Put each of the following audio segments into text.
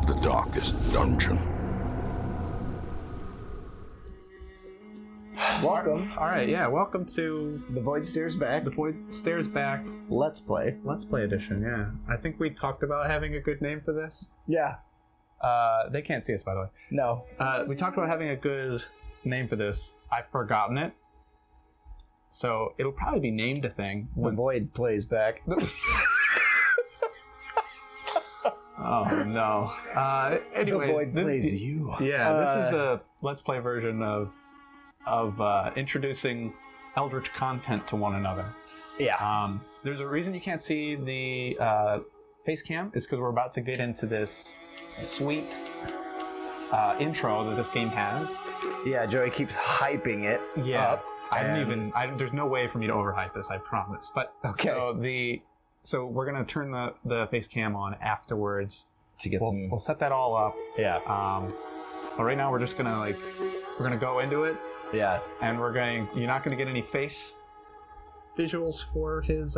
The darkest dungeon. Welcome. All right, yeah, welcome to The Void Stares Back. The Void Stares Back Let's Play. Let's Play edition, yeah. I think we talked about having a good name for this. Yeah. They can't see us, by the way. No. We talked about having a good name for this. I've forgotten it. So it'll probably be named a thing. The Void Plays Back. Oh, no. Anyways, The Void plays you. Yeah, this is the Let's Play version of introducing Eldritch content to one another. Yeah. There's a reason you can't see the face cam. It's because we're about to get into this sweet intro that this game has. Yeah, Joey keeps hyping it up. There's no way for me to overhype this, I promise. But okay. So we're gonna turn the face cam on afterwards To get some. We'll set that all up. Yeah. But right now we're just gonna we're gonna go into it. Yeah. And you're not gonna get any face visuals for his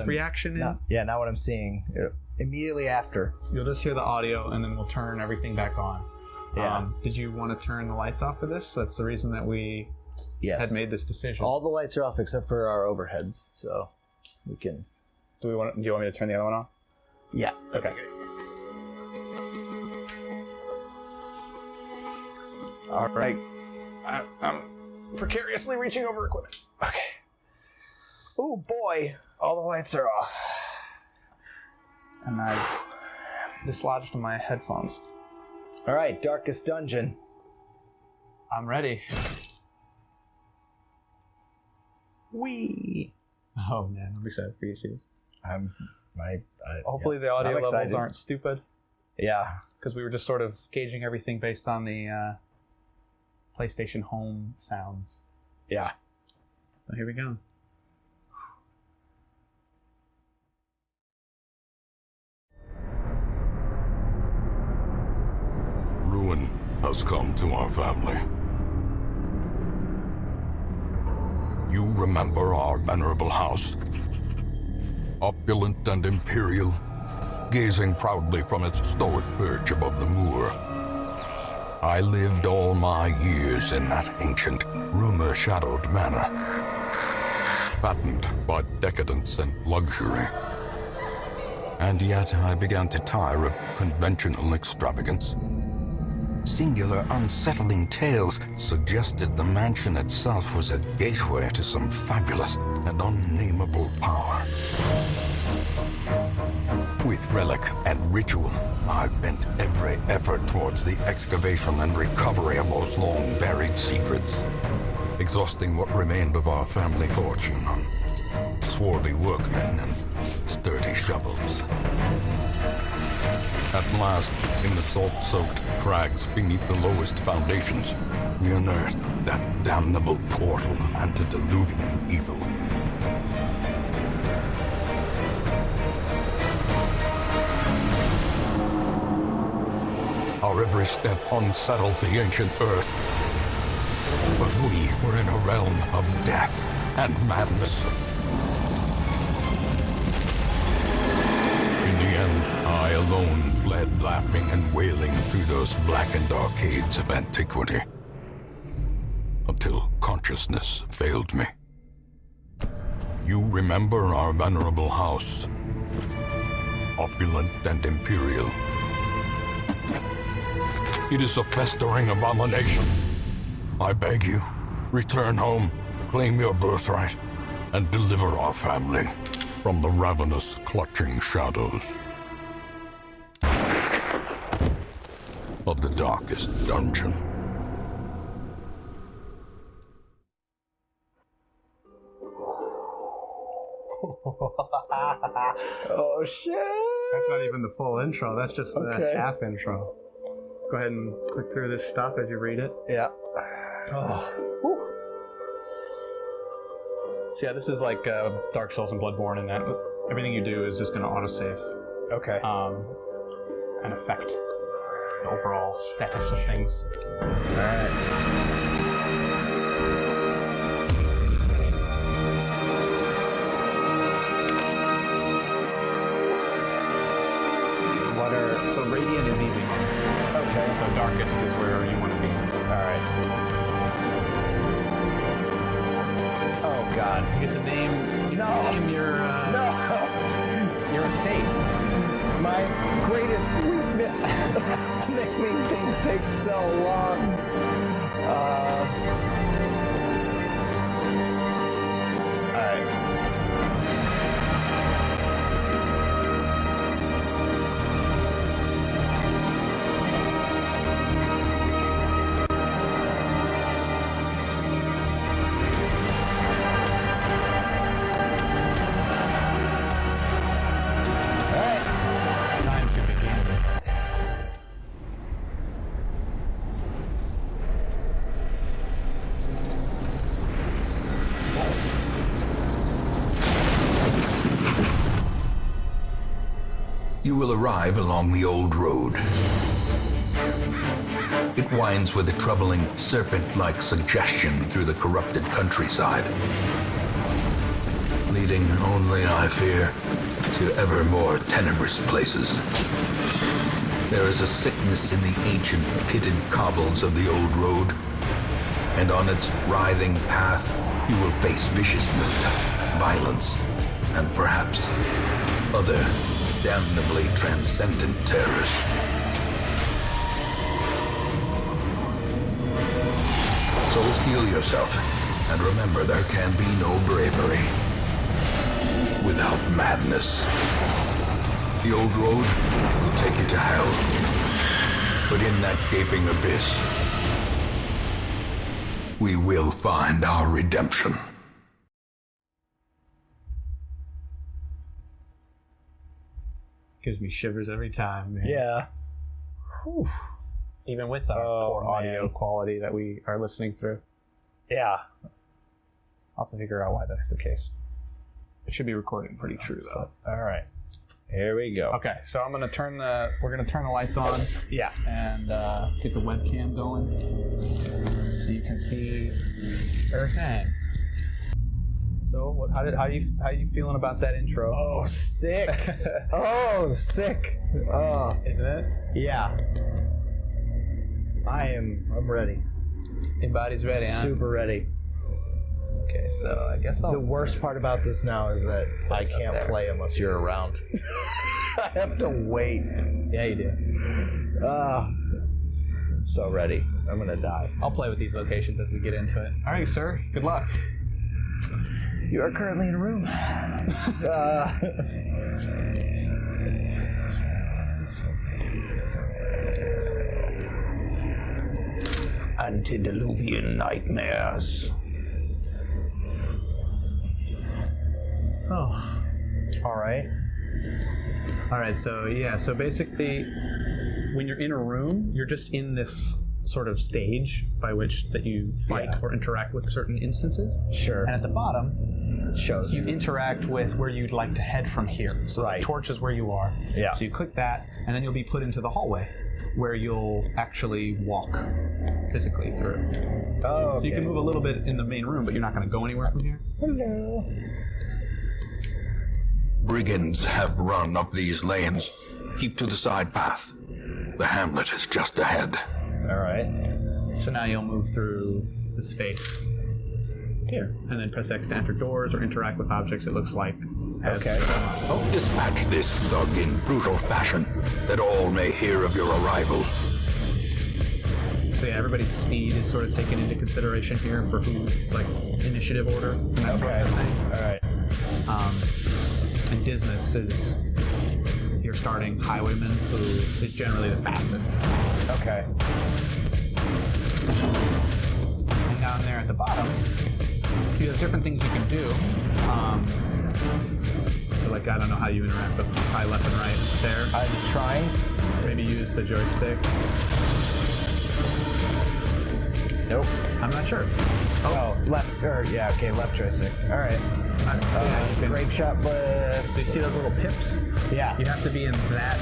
reaction. Not what I'm seeing. Immediately after. You'll just hear the audio, and then we'll turn everything back on. Yeah. Did you want to turn the lights off for this? That's the reason that we had made this decision. All the lights are off except for our overheads, so we can. Do you want me to turn the other one on? Yeah. Okay. All right. I'm precariously reaching over equipment. Okay. Oh boy, all the lights are off. And I've dislodged my headphones. All right, darkest dungeon. I'm ready. Wee. Oh man, I'm excited for you too. Hopefully the audio levels aren't stupid. Yeah, because we were just sort of gauging everything based on the PlayStation Home sounds. Yeah. So here we go. Ruin has come to our family. You remember our venerable house? Opulent and imperial, gazing proudly from its stoic perch above the moor. I lived all my years in that ancient, rumor-shadowed manor, fattened by decadence and luxury. And yet I began to tire of conventional extravagance. Singular, unsettling tales suggested the mansion itself was a gateway to some fabulous and unnameable power. With relic and ritual, I bent every effort towards the excavation and recovery of those long-buried secrets, exhausting what remained of our family fortune on swarthy workmen and sturdy shovels. At last, in the salt-soaked crags beneath the lowest foundations, we unearthed that damnable portal antediluvian evil. Our every step unsettled the ancient earth. But we were in a realm of death and madness. In the end, I alone fled laughing and wailing through those blackened arcades of antiquity, until consciousness failed me. You remember our venerable house, opulent and imperial. It is a festering abomination. I beg you, return home, claim your birthright, and deliver our family from the ravenous, clutching shadows of the darkest dungeon. Oh shit! That's not even the full intro, that's just the half intro. Go ahead and click through this stuff as you read it. Yeah. Oh. So yeah, this is like Dark Souls and Bloodborne, and that everything you do is just going to autosave Okay. and affect the overall status of things. Alright. So Radiant is easy mode. Okay. So Darkest is where you want to be. Alright. Oh god. You get to name your estate. My greatest weakness. Naming things takes so long. Alright. Time to begin. You will arrive along the old road. It winds with a troubling serpent-like suggestion through the corrupted countryside, leading only, I fear, to ever more tenebrous places. There is a sickness in the ancient pitted cobbles of the old road, and on its writhing path you will face viciousness, violence, and perhaps other damnably transcendent terrors. So steel yourself, and remember there can be no bravery without madness. The old road will take you to hell, but in that gaping abyss, we will find our redemption. Gives me shivers every time, man. Yeah. Whew. Even with our poor audio quality that we are listening through. Yeah. I'll have to figure out why that's the case. It should be recording pretty true, though. Alright. Here we go. Okay, so we're gonna turn the lights on. Yeah. And get the webcam going, so you can see everything. So, how you feeling about that intro? Oh, sick. Oh, sick. Oh, Isn't it? yeah. I'm ready. Your body's ready, huh? Super ready. Okay, so I guess The worst part about this now is that I can't play unless you're around. I have to wait. Yeah, you do. I'm so ready. I'm gonna die. I'll play with these locations as we get into it. All right, sir. Good luck. You are currently in a room. Antediluvian nightmares. Oh. All right. All right. So yeah. So basically, when you're in a room, you're just in this sort of stage by which that you fight or interact with certain instances. Sure. And at the bottom, Shows you interact with where you'd like to head from here. So the torch is where you are. Yeah. So you click that, and then you'll be put into the hallway, where you'll actually walk physically through. Oh, okay. So you can move a little bit in the main room, but you're not going to go anywhere from here. Hello. Brigands have run up these lanes. Keep to the side path. The hamlet is just ahead. All right. So now you'll move through the space here, and then press X to enter doors or interact with objects, it looks like. Okay. Dispatch this thug in brutal fashion, that all may hear of your arrival. So yeah, everybody's speed is sort of taken into consideration here for who, like, initiative order and that sort of thing. All right. And Dismas is your starting highwayman, who is generally the fastest. Okay. And down there at the bottom, you have different things you can do. So like, I don't know how you interact, but high left and right there. I'm trying. Maybe use the joystick. Nope. I'm not sure. Oh, left, okay, left joystick. All right. So yeah, you can, Grape shot blast. do you see those little pips? Yeah. You have to be in that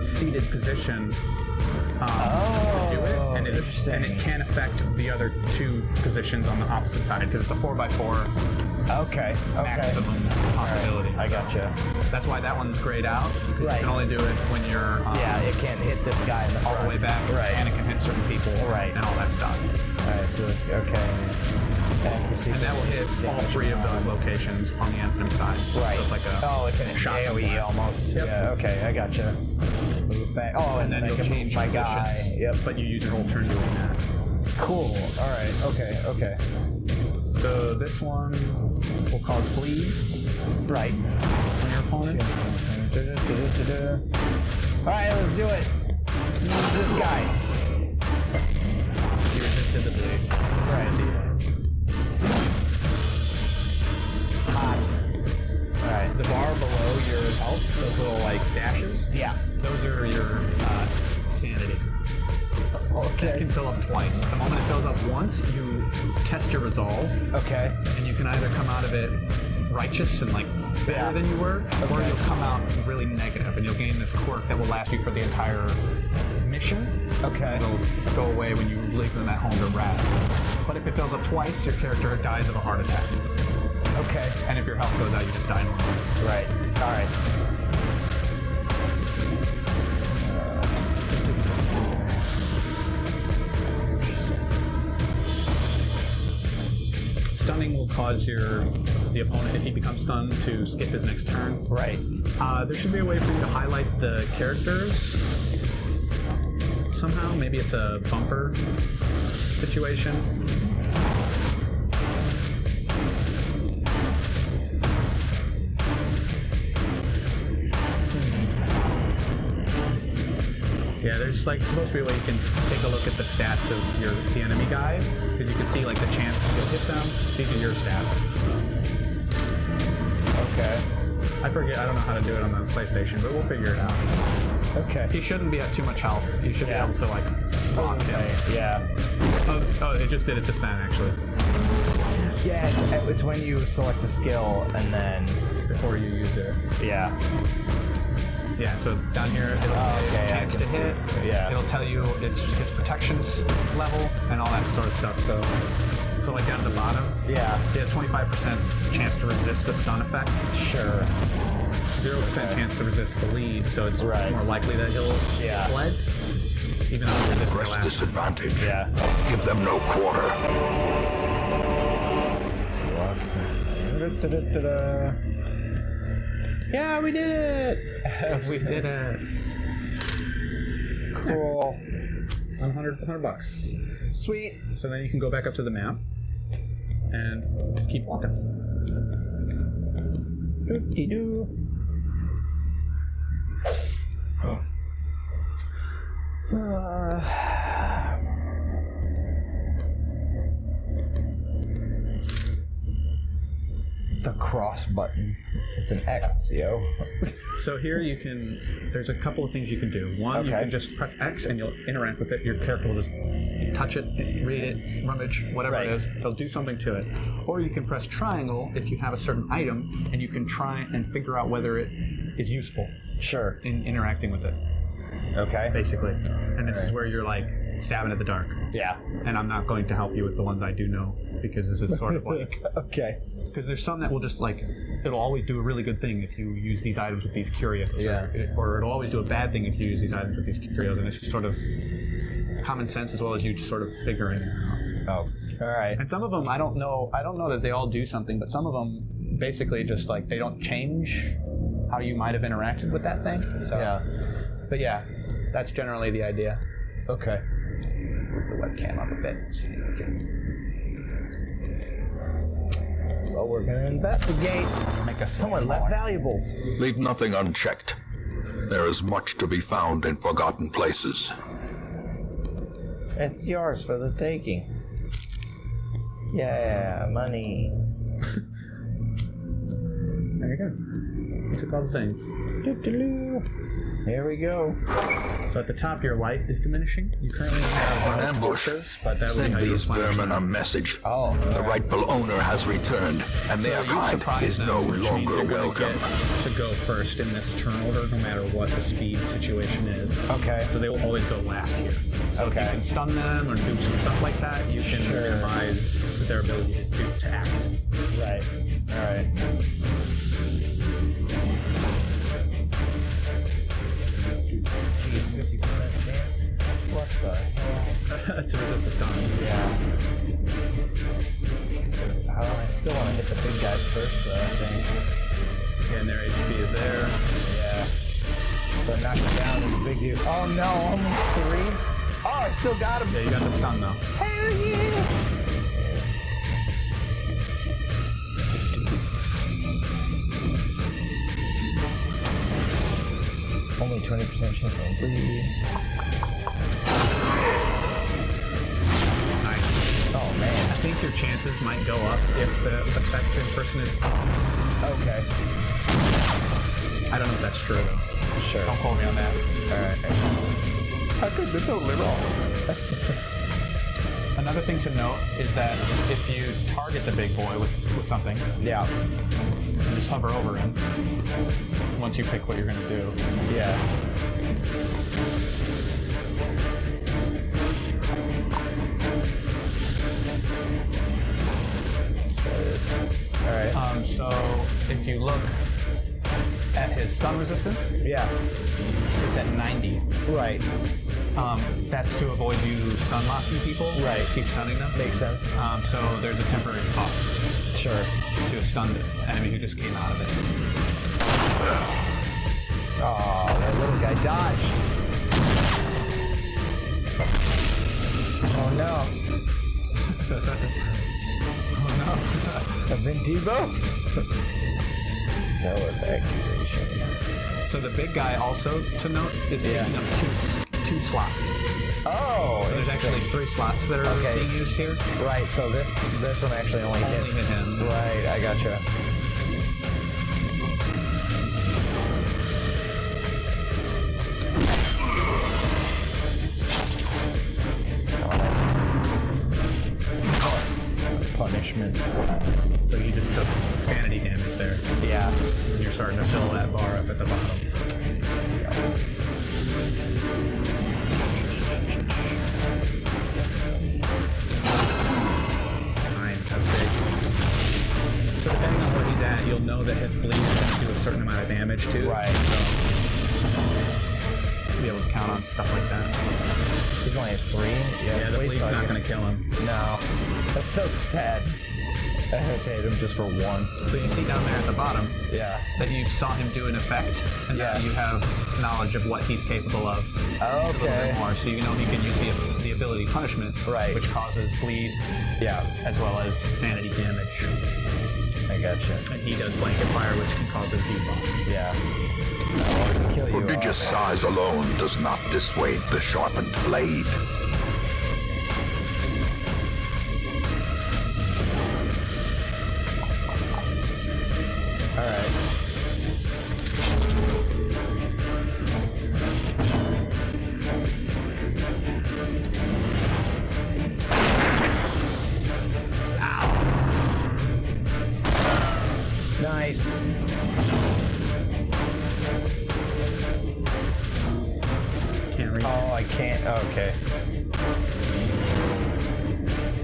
seated position to do it, and interesting. and it can affect the other two positions on the opposite side because it's a 4x4 Okay. maximum possibility. I gotcha. That's why that one's grayed out. Because Right. You can only do it when you're It can't hit this guy in the all front. the way back, Right. and it can hit certain people, Right. and all that stuff. All right. So this. Okay. Accuracy. And that will hit all damage three of those on. locations on the enemy side. Right. So it's like a it's an shotgun AoE blast. almost. Yep. Yeah. Okay. I gotcha. Move back. Oh, and then I you'll can move change my positions. guy. Yep. But you use your whole turn doing that. Cool. All right. Okay. So this one will cause bleed Right. on your opponent. All right. Let's do it. Use this guy. You resisted the bleed. Right. Hot. All right. The bar below your health, those little like dashes, Yeah. those are your sanity. That can fill up twice. The moment it fills up once, you test your resolve, Okay. and you can either come out of it righteous and like better Yeah. than you were, or Okay. you'll come out really negative, and you'll gain this quirk that will last you for the entire mission. Okay. It'll go away when you leave them at home to rest. But if it fills up twice, your character dies of a heart attack. Okay. And if your health goes out, you just die normally. Right. All right. Stunning will cause the opponent, if he becomes stunned, to skip his next turn. Right. There should be a way for you to highlight the characters somehow. Maybe it's a bumper situation. Yeah, there's like supposed to be a way you can take a look at the stats of the enemy guy, because you can see like the chance you'll hit them. These are your stats. Okay. I forget. I don't know how to do it on the PlayStation, but we'll figure it out. Okay. He shouldn't be at too much health. You should Yeah. be able to like block him. Yeah. Oh, it just did it just then actually. Yeah. It's when you select a skill and then Before you use it. yeah. Yeah, so down here it'll say Okay, I chance can to see. hit. Yeah. It'll tell you its protection level and all that sort of stuff. So like down at the bottom, Yeah. he has 25% chance to resist a stun effect, Sure. 0% chance to resist bleed, so it's Right. more likely that he'll Yeah. bled. Even though he resisted Press last. disadvantage. Yeah. Give them no quarter. Yeah, we did it! We did it. Cool. $100. Sweet. So then you can go back up to the map and just keep walking. Doop-de-doo. The cross button. It's an X, yo. So here there's a couple of things you can do. One, you Okay. can just press X and you'll interact with it. Your character will just touch it, read it, rummage, whatever Right. it is. They'll do something to it. Or you can press triangle if you have a certain item and you can try and figure out whether it is useful Sure. in interacting with it, Okay. basically. And this is Right. where you're like stabbing at the dark. Yeah. And I'm not going to help you with the ones I do know because this is sort of like... Okay. Because there's some that will just like, it'll always do a really good thing if you use these items with these curios. Yeah. Or it'll always do a bad thing if you use these items with these curios. And it's just sort of common sense as well as you just sort of figuring it out. Oh. All right. And some of them, I don't know that they all do something, but some of them basically just like, they don't change how you might have interacted with that thing. So, Yeah. But yeah, that's generally the idea. Okay. Move the webcam up a bit. So you can Well, we're gonna investigate. make us Someone left valuables. Leave nothing unchecked. There is much to be found in forgotten places. It's yours for the taking. Yeah, money. There you go. You took all the things. Doo-doo-doo. Here we go. So at the top, your light is diminishing. You currently have An ambush. torches, but that would be Send how you these replenish vermin them. a message. Oh, The rightful owner has returned, and their So you kind surprise is them, no which means longer you're gonna welcome. get to go first in this turn order, no matter what the speed situation is. Okay. So they will always go last here. So if you Okay. can stun them or do stuff like that, you can Sure. minimize their ability to act. Right. All right. Geez, 50% chance. What the hell? To resist the stun. Yeah. I still want to hit the big guy first, though, I think. And their HP is there. Yeah. So knock him down this big dude. Oh no, only 3? Oh, I still got him. Yeah, you got the stun though. Hell yeah! Only 20% chance of bleed. Nice. Oh man. I think your chances might go up if the affected person is. Okay. I don't know if that's true though. Sure. Don't quote me on that. Alright. I could be totally wrong. Another thing to note is that if you target the big boy with something, Yeah. you just hover over him once you pick what you're going to do. Yeah. Let's try this. Alright. So if you look at his stun resistance, Yeah. it's at 90. Right. That's to avoid you stun locking people. Right. Just keep stunning them. Makes sense. So there's a temporary buff Sure. to a stunned enemy who just came out of it. Oh, that little guy dodged. Oh no. Oh no. I've been debuffed. Zealous accusation. So the big guy also to note is Yeah. taking up two slots. Oh, So there's interesting. actually 3 slots that are Okay. being used here. Right, so this one actually only Only hits. hit him. Right, I gotcha. Punishment. So you just took sanity damage there. Yeah. And you're starting to fill that bar up at the bottom. Fine, that's big. So depending on where he's at, you'll know that his bleed is going to do a certain amount of damage too. Right. So you'll be able to count on stuff like that. He's only at 3. Yeah, the bleed's not going to kill him. No. That's so sad. I had to hit him just for 1. So you see down there at the bottom Yeah. that you saw him do an effect, and now Yeah. you have knowledge of what he's capable of. A little Okay. bit more, so you know he can use the ability punishment, Right. which causes bleed Yeah. as well as sanity damage. I gotcha. And he does blanket fire, which can cause a debuff. Yeah. I'll always kill you. Prodigious size alone does not dissuade the sharpened blade. Alright. Nice. Can't read. Oh, I can't. Okay.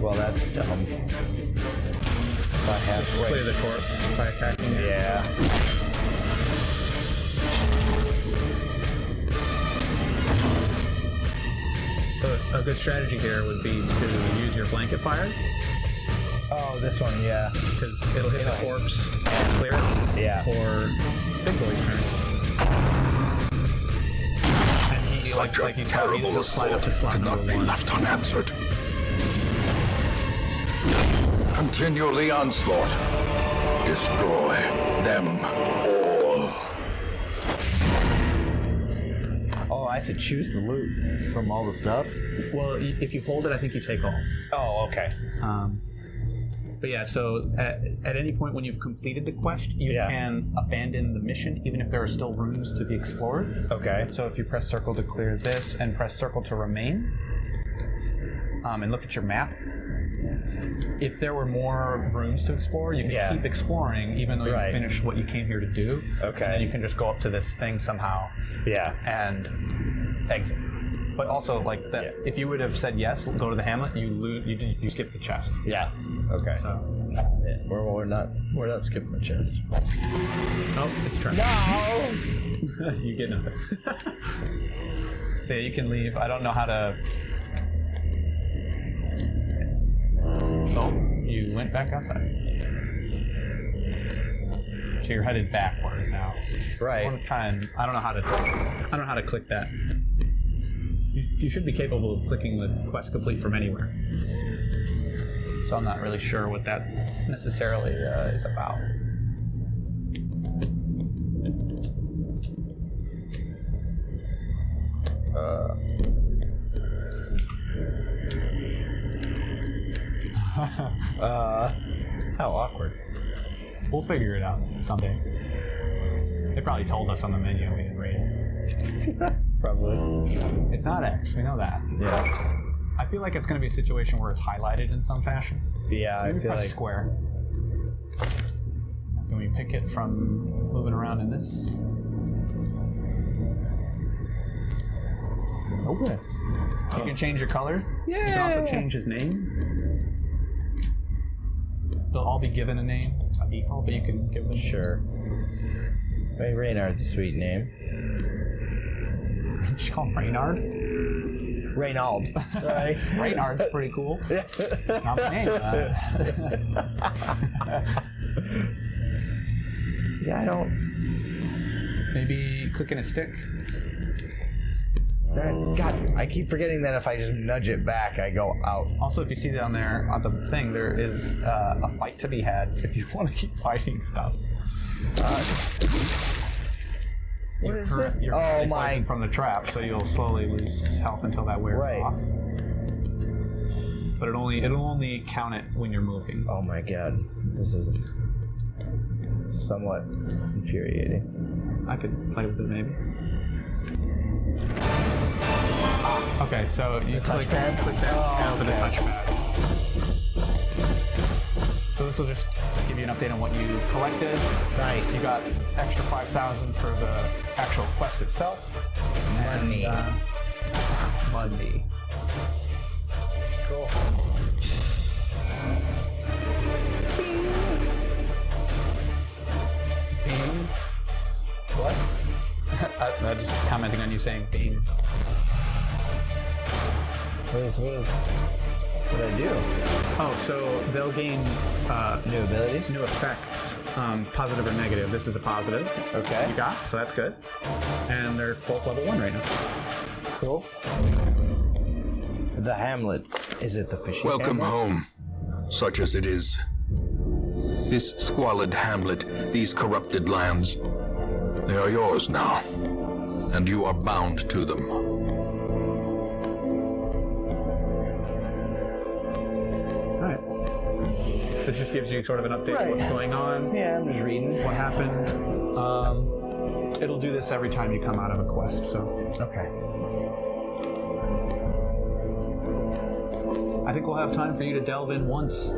Well, that's dumb. So I have Clear the corpse by attacking it. Yeah. So a good strategy here would be to use your blanket fire, Oh, this one, yeah. because it'll hit the It'll- corpse and clear it. Yeah. For Big Boy's turn. And he, Such a you said, terrible he'll slide up assault to slot cannot number be 1. left unanswered. Continue the onslaught. Destroy them all. Oh, I have to choose the loot from all the stuff? Well, if you hold it, I think you take all. Oh, okay. But yeah, so at any point when you've completed the quest, you can abandon the mission, even if there are still rooms to be explored. Okay. So if you press circle to clear this and press circle to remain, and look at your map, if there were more rooms to explore, you can keep exploring even though you finished what you came here to do. Okay. And then you can just go up to this thing somehow. Yeah. And exit. But also, like that, if you would have said yes, go to the hamlet, you skip the chest. Yeah. Okay. So. Yeah, we're not skipping the chest. Oh, it's turned. No! You get nothing. So yeah, you can leave. I don't know how to. Oh, you went back outside. So you're headed backward now. Right. I want to try and. I don't know how to click that. You should be capable of clicking the quest complete from anywhere. So I'm not really sure what that necessarily is about. How awkward. We'll figure it out someday. They probably told us on the menu we didn't read it. Probably. It's not X, we know that. Yeah. I feel like it's going to be a situation where it's highlighted in some fashion. Yeah, I feel Press like square. Can we pick it from moving around in this? What's this? You can change your color. Yeah. You can also change his name. They'll all be given a name by default, but you can give them. Sure. Hey, Reynard's a sweet name. Just call him Reynard. Reynald. Sorry. Reynard's pretty cool. Not my name. Yeah, I don't. Maybe clicking a stick. God, I keep forgetting that if I just nudge it back, I go out. Also, if you see down there on the thing, there is a fight to be had if you want to keep fighting stuff. What is this? You're Oh currently my! poisoned from the trap, so you'll slowly lose health until that wears off. But it'll only count it when you're moving. Oh my God, this is somewhat infuriating. I could play with it maybe. Okay, so you click that for the touchpad. So this will just give you an update on what you collected. Nice. You got extra 5,000 for the actual quest itself. Money. And, money. Cool. Bing. What? I'm just commenting on you saying bing. What did I do? Oh, so they'll gain New abilities? new effects, positive or negative. This is a positive. Okay. You got, so that's good. And they're both level 1 right now. Cool. The Hamlet. Is it the fishing Welcome hamlet? home, such as it is. This squalid hamlet, these corrupted lands, they are yours now, and you are bound to them. Alright. This just gives you sort of an update of what's going on, Yeah, I'm just reading. what happened. It'll do this every time you come out of a quest, so Okay. I think we'll have time for you to delve in once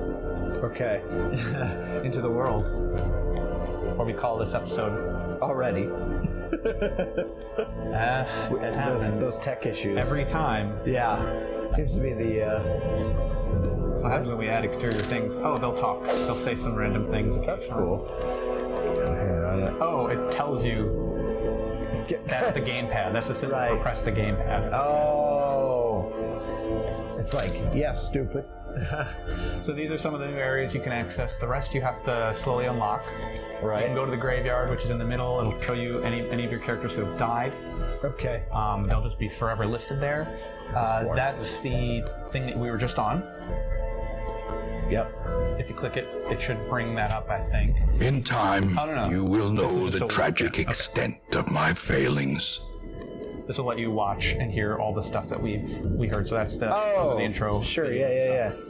Okay. into the world. Or we call this episode Already. it happens. Those tech issues. Every time. Yeah. Seems to be the. So what happens when we add exterior things? Oh, they'll talk. They'll say some random things. That's cool. Oh, it tells you that's the gamepad. That's the symbol for Right. press the gamepad. Oh. It's like, yeah, stupid. So these are some of the new areas you can access. The rest you have to slowly unlock. You Right. can go to the graveyard, which is in the middle. It'll show you any of your characters who have died. Okay. They'll just be forever listed there. That's the thing that we were just on. Yep. If you click it, it should bring that up, I think. In time, I don't know. you will This is know just the a- tragic okay. extent of my failings. This will let you watch and hear all the stuff that we heard. So that's the, those are the intro. Sure. videos Yeah. and Yeah. stuff.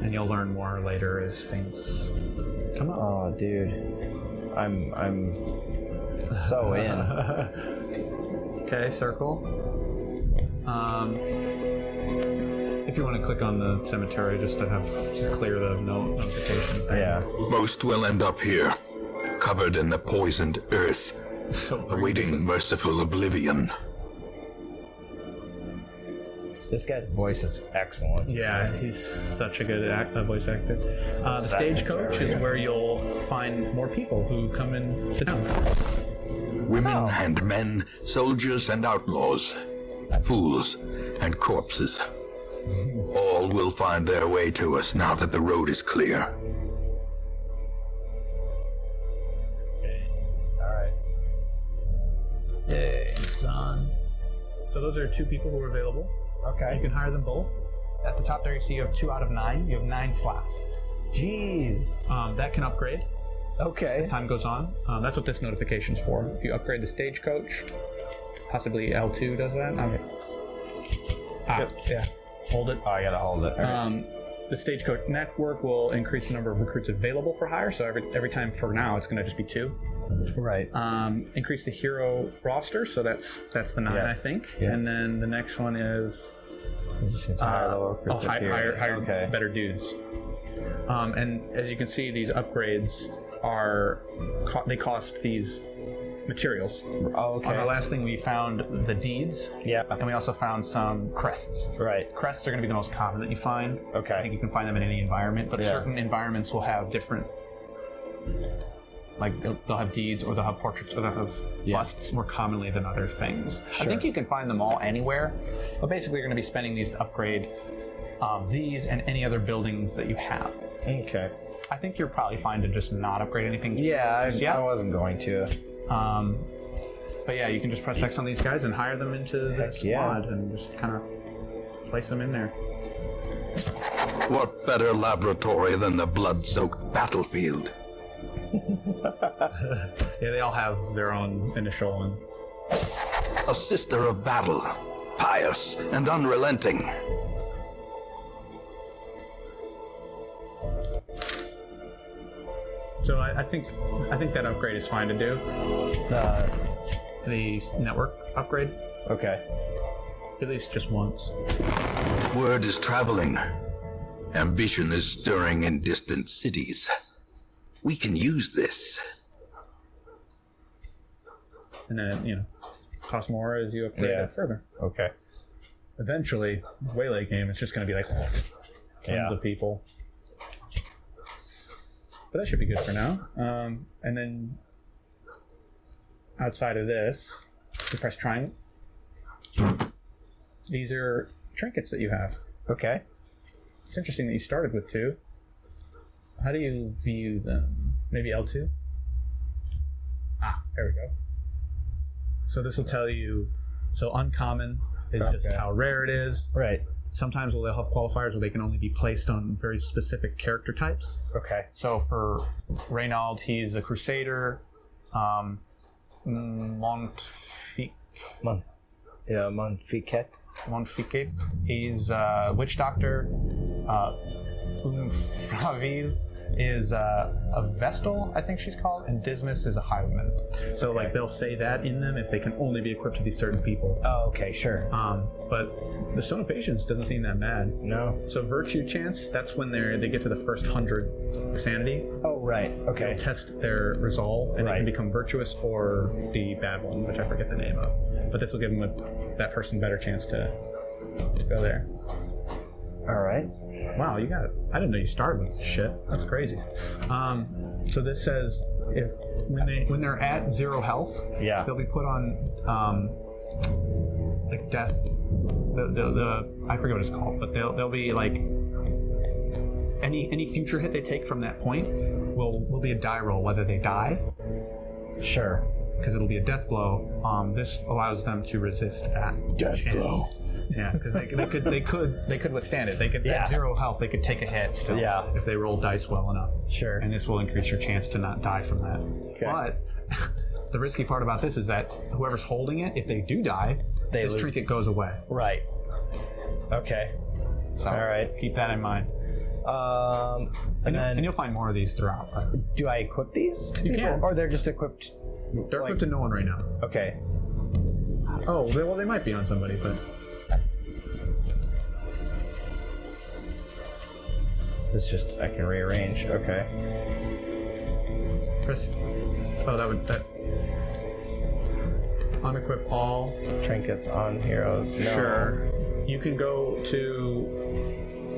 Yeah. and you'll learn more later as things come up. Oh, dude, I'm so in. Okay, circle. If you want to click on the cemetery just to clear the notification thing. Yeah. Most will end up here, covered in the poisoned earth, So awaiting merciful oblivion. This guy's voice is excellent. Yeah, he's such a good voice actor. The stagecoach is where you'll find more people who come into town. Women and men, soldiers and outlaws, fools and corpses. All will find their way to us now that the road is clear. Okay. All right. Yay, son. So those are 2 people who are available. You Okay. can hire them both. At the top there you see you have 2 out of 9. You have 9 slots. Jeez. That can upgrade Okay. as time goes on. That's what this notification's for. If you upgrade the stagecoach, possibly L2 does that. Okay. Yeah. Hold it. Oh, I gotta hold it. All right. The stagecoach network will increase the number of recruits available for hire. So every time for now, it's going to just be 2. Right. Increase the hero roster. So that's the 9, Yeah. I think. Yeah. And then the next one is hire better dudes. And as you can see, these upgrades they cost these materials. Oh, okay. On our last thing, we found the deeds. Yeah. And we also found some crests. Right. Crests are going to be the most common that you find. Okay. I think you can find them in any environment, but certain environments will have different, like they'll have deeds, or they'll have portraits, or they'll have busts more commonly than other things. Sure. I think you can find them all anywhere, but basically you're going to be spending these to upgrade these and any other buildings that you have. Okay. I think you're probably fine to just not upgrade anything. Yeah, I wasn't going to. But yeah, you can just press X on these guys and hire them into the squad and just kind of place them in there. What better laboratory than the blood-soaked battlefield? Yeah, they all have their own initial and A sister of battle, pious and unrelenting. so I think that upgrade is fine to do. The network upgrade, Okay. at least just once. Word is traveling. Ambition is stirring in distant cities. We can use this. And then cost more as you upgrade it further. Okay. Eventually, way late game, it's just going to be like tons of people. But that should be good for now. And then outside of this, you press triangle. These are trinkets that you have. Okay. It's interesting that you started with 2. How do you view them? Maybe L2? There we go. So this will tell you, so uncommon is just how rare it is. Right. Sometimes they'll have qualifiers where they can only be placed on very specific character types. Okay. So for Reynald, he's a crusader. Montfique, he's a witch doctor. Umfraville is a Vestal, I think she's called, and Dismas is a highwayman. So like they'll say that in them if they can only be equipped to these certain people. Oh, okay, sure. But the Stone of Patience doesn't seem that bad. No. So virtue chance, that's when they get to the first 100 sanity. Oh, right. Okay. They'll test their resolve, and they can become virtuous or the bad one, which I forget the name of. But this will give that person better chance to go there. All right. Wow, you got it. I didn't know you started with this shit. That's crazy. So this says when they're at 0 health, they'll be put on like death. I forget what it's called, but they'll be like any future hit they take from that point will be a die roll whether they die. Sure. Because it'll be a death blow. This allows them to resist that Death blow. Yeah, because they could withstand it. They could at 0 health. They could take a hit still. Yeah. If they roll dice well enough. Sure. And this will increase your chance to not die from that. Okay. But the risky part about this is that whoever's holding it, if they do die, this trinket goes away. Right. Okay. So all right. keep that in mind. And you'll find more of these throughout. Do I equip these? You can. Or they're just equipped? They're equipped to no one right now. Okay. Oh, they might be on somebody, but... It's just, I can rearrange. Okay. Press... Oh, that... Unequip all. Trinkets on heroes. No. Sure. You can go to...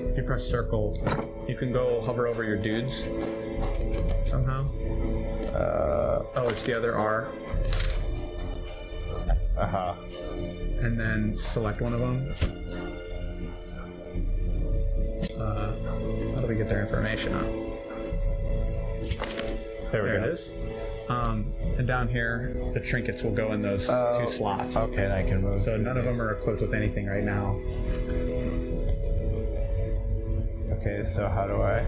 If you press circle, you can go hover over your dudes. Somehow. Oh, it's the other R. Uh-huh. And then select one of them. How do we get their information on? There it is. And down here, the trinkets will go in those 2 slots. Okay, and I can move. So none of them are equipped with anything right now. Okay, so how do I...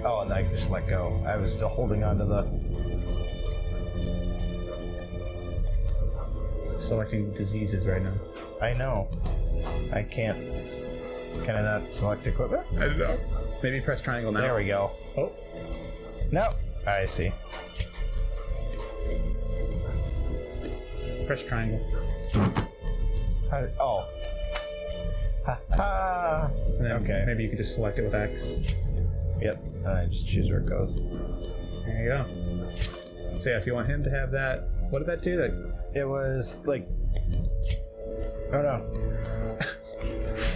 Oh, and I can just let go. I was still holding on to the... Selecting diseases right now. I know. I can't... Can I not select equipment? I don't know. Maybe press triangle now. There we go. Oh. No. I see. Press triangle. Oh. Ha ha. And then Okay. maybe you could just select it with X. Yep. And I just choose where it goes. There you go. So yeah, if you want him to have that, what did that do? It was like... Oh no.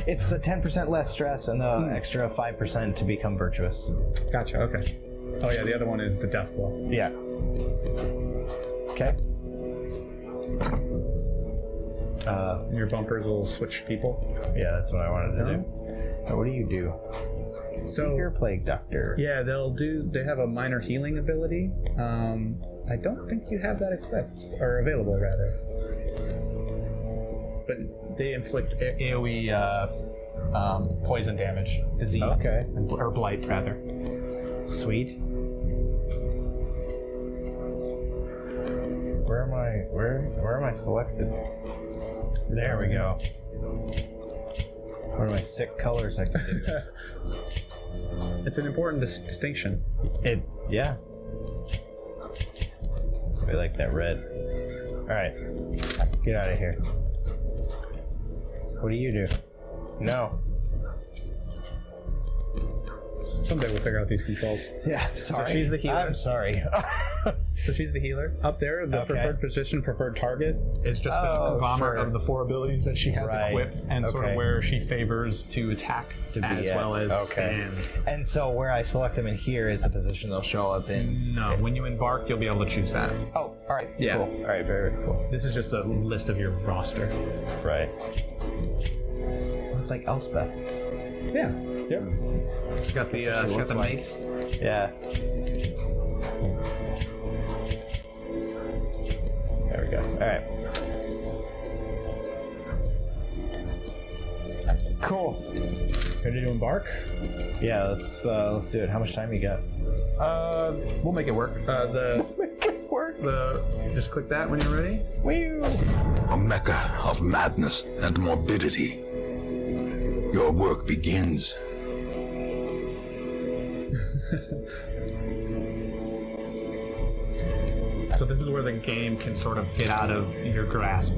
It's the 10% less stress and the extra 5% to become virtuous. Gotcha, okay. Oh yeah, the other one is the death blow. Yeah. Okay. Your bumpers will switch people. Yeah, that's what I wanted to do. Now, what do you do? Seeker Plague Doctor. Yeah, they have a minor healing ability. I don't think you have that equipped, or available rather. But they inflict AoE poison damage, disease, or blight rather. Sweet. Where am I selected? There we go. What are my sick colors I can do? It's an important distinction. Yeah. I like that red. Alright. Get out of here. What do you do? No. Someday we'll figure out these controls. Yeah, sorry. So she's the healer. I'm sorry. So she's the healer. Up there, the preferred position, preferred target is just a conglomerate of the 4 abilities that she has equipped and sort of where she favors to attack as well as stand. And so where I select them in here is the position they'll show up in? No, when you embark, you'll be able to choose that. Oh, alright. Yeah. Cool. Alright, very, very cool. This is just a list of your roster. Right. It's like Elspeth. Yeah. Yep. She got the, mace. Yeah. There we go. Alright. Cool. Ready to embark? Yeah, let's do it. How much time you got? We'll make it work. Just click that when you're ready. Woo! A mecca of madness and morbidity. Your work begins. So this is where the game can sort of get out of your grasp.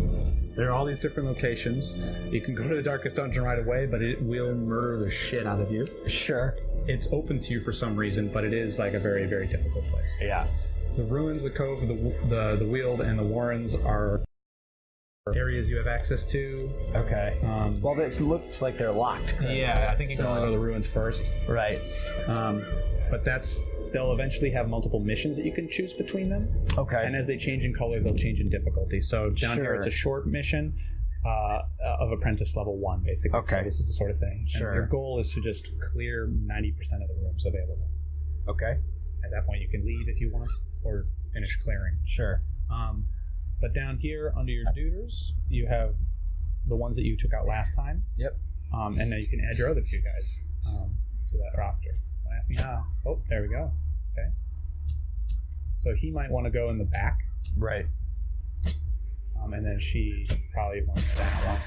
There are all these different locations. You can go to the darkest dungeon right away, but it will murder the shit out of you. Sure. It's open to you for some reason, but it is like a very, very difficult place. Yeah. The ruins, the cove, the weald, and the warrens are areas you have access to. Okay. Well, this looks like they're locked. Yeah, I think you can only go to the ruins first. Right. But they'll eventually have multiple missions that you can choose between them. Okay. And as they change in color, they'll change in difficulty. So down here, it's a short mission of apprentice level 1, basically. Okay. So this is the sort of thing. Sure. And your goal is to just clear 90% of the rooms available. Okay. At that point, you can leave if you want, or finish clearing. Sure. But down here, under your duders, you have the ones that you took out last time. Yep. And now you can add your other 2 guys to that roster. Don't ask me how. Oh, there we go. Okay. So he might want to go in the back. Right. And then she probably wants that one.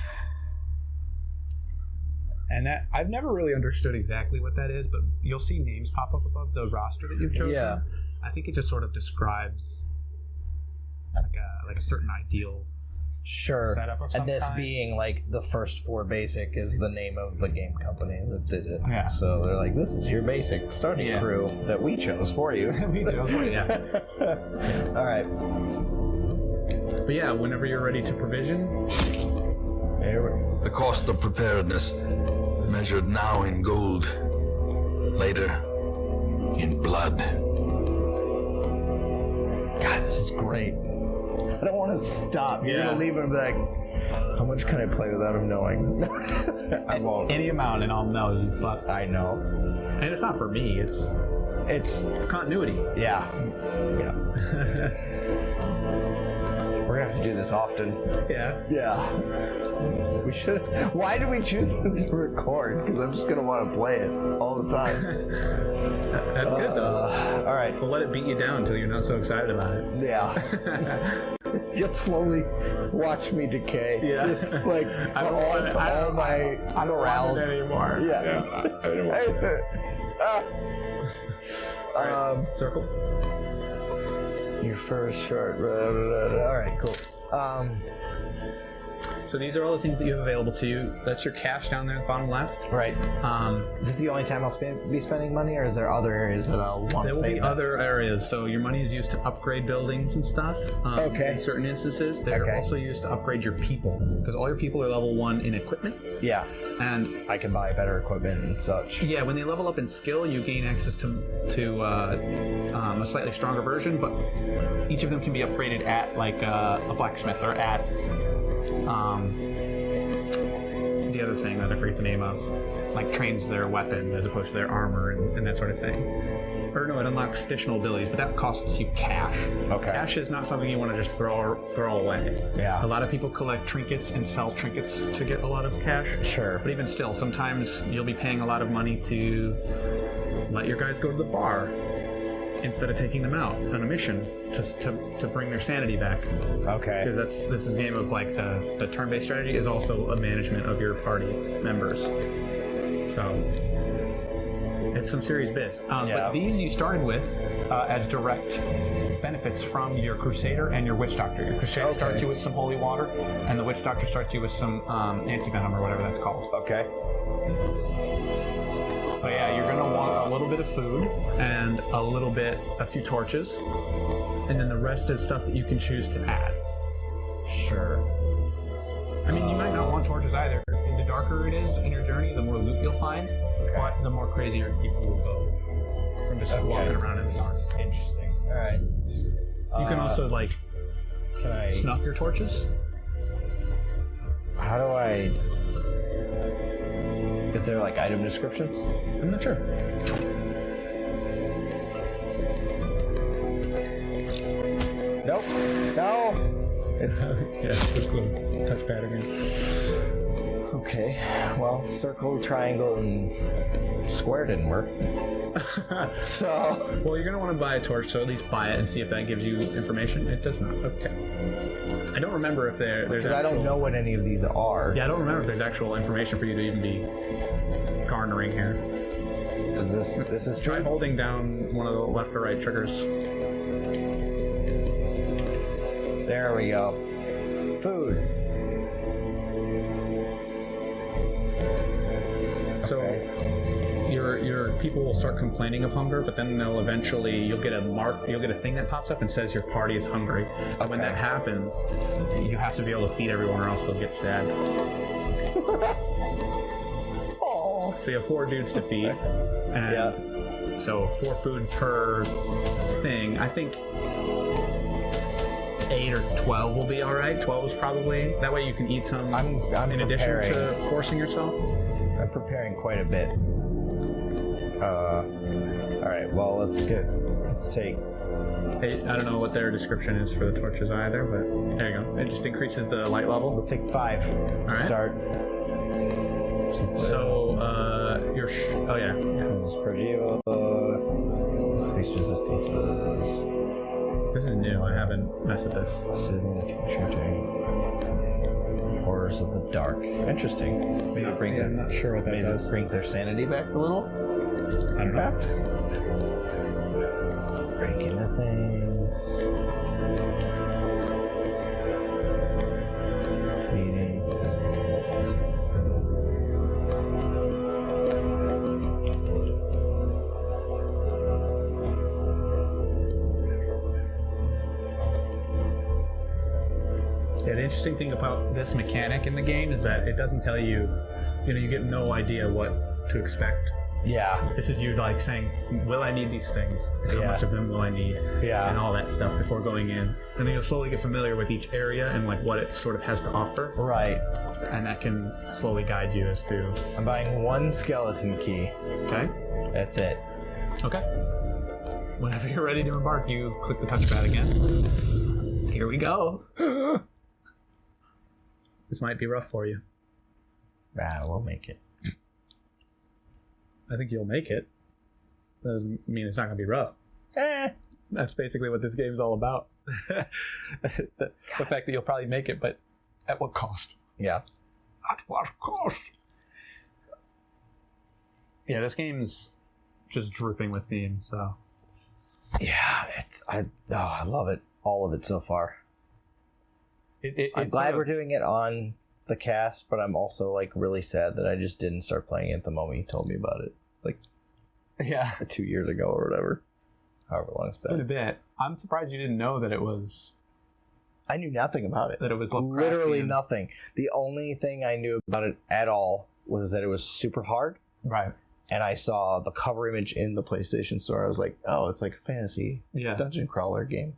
And that I've never really understood exactly what that is, but you'll see names pop up above the roster that you've chosen. Yeah. I think it just sort of describes like a certain ideal setup of some And this kind. being like the first 4 basic is the name of the game company that did it. Yeah. So they're like, this is your basic starting crew that we chose for you. We chose for you, yeah. All right. But yeah, whenever you're ready to provision. The cost of preparedness, measured now in gold, later in blood. God, this is great. I don't want to stop. You're going to leave him and be like, how much can I play without him knowing? I won't. Any amount and I'll know you fuck. I know. And it's not for me, it's continuity. Yeah. Yeah. We're going to have to do this often. Yeah. Yeah. We should. Why did we choose this to record? Because I'm just going to want to play it all the time. That's good though. All right. We'll let it beat you down until you're not so excited about it. Yeah. Just slowly watch me decay. Yeah. Just like I don't want it anymore. Yeah. I don't want it. All right. Circle. Your first short. All right. Cool. So these are all the things that you have available to you. That's your cash down there at the bottom left. Right. Is it the only time I'll be spending money, or is there other areas that I'll want to save? There will be other areas. So your money is used to upgrade buildings and stuff. Okay. In certain instances, they're also used to upgrade your people, because all your people are level 1 in equipment. Yeah. And I can buy better equipment and such. Yeah, when they level up in skill, you gain access to a slightly stronger version, but each of them can be upgraded at like a blacksmith or at the other thing that I forget the name of, like trains their weapon as opposed to their armor and that sort of thing. Or no, it unlocks additional abilities, but that costs you cash. Okay. Cash is not something you want to just throw away. Yeah. A lot of people collect trinkets and sell trinkets to get a lot of cash. Sure. But even still, sometimes you'll be paying a lot of money to let your guys go to the bar instead of taking them out on a mission to bring their sanity back. Okay. Because this is a game of like the turn-based strategy is also a management of your party members. So it's some serious biz. But these you started with as direct benefits from your Crusader and your Witch Doctor. Your Crusader starts you with some holy water, and the Witch Doctor starts you with some anti-venom or whatever that's called. Okay. But yeah, you're going to want a little bit of food and a few torches, and then the rest is stuff that you can choose to add. Sure. I mean, you might not want torches either. The darker it is in your journey, the more loot you'll find, but the more crazier people will go from just walking around in the dark. Interesting. All right. You can also can I snuff your torches. How do I? Is there like item descriptions? I'm not sure. Nope. No. It's just go touchpad again. Okay. Well, circle, triangle, and square didn't work. So. Well, you're gonna want to buy a torch, so at least buy it and see if that gives you information. It does not. Okay. I don't remember if there's. Because I don't know what any of these are. Yeah, I don't remember if there's actual information for you to even be garnering here. Is this is Try holding down one of the left or right triggers. There we go. Food. So your people will start complaining of hunger, but then you'll get a thing that pops up and says your party is hungry. And when that happens, you have to be able to feed everyone or else they'll get sad. So you have 4 dudes to feed. And so 4 food per thing. I think 8 or 12 will be alright. 12 is probably, that way you can eat some I'm in addition to forcing yourself. I'm preparing quite a bit. Alright, well let's take. I don't know what their description is for the torches either, but there you go. It just increases the light level. We'll take 5 to start. So, Progiva, increase resistances. This is new, I haven't messed with this. Soothing, or powers of the dark. Interesting. Maybe it brings I'm not sure what that maybe does. it brings their sanity back a little. I don't know. Perhaps. Break into things. Meeting. Yeah, the interesting thing about this mechanic in the game is that it doesn't tell you, you get no idea what to expect. Yeah. This is you like saying, will I need these things? How Yeah. much of them will I need? Yeah. And all that stuff before going in. And then you'll slowly get familiar with each area and like what it sort of has to offer. Right. And that can slowly guide you as to, I'm buying one skeleton key. okay? That's it. Okay. Whenever you're ready to embark, you click the touchpad again. Here we go. This might be rough for you. We'll make it. I think you'll make it. Doesn't mean it's not going to be rough. That's basically what this game's all about. the fact that you'll probably make it, but at what cost? Yeah. At what cost? Yeah, this game's just dripping with theme, so. Yeah, I love it. All of it so far. I'm glad we're doing it on the cast, but I'm also like really sad that I just didn't start playing it the moment you told me about it. Like, yeah, 2 years ago or whatever. However long it's been a bit. I'm surprised you didn't know that it was. I knew nothing about it. That it was literally Lovecraftian. nothing. The only thing I knew about it at all was that it was super hard. Right. And I saw the cover image in the PlayStation Store. I was like, oh, it's like a fantasy dungeon crawler game.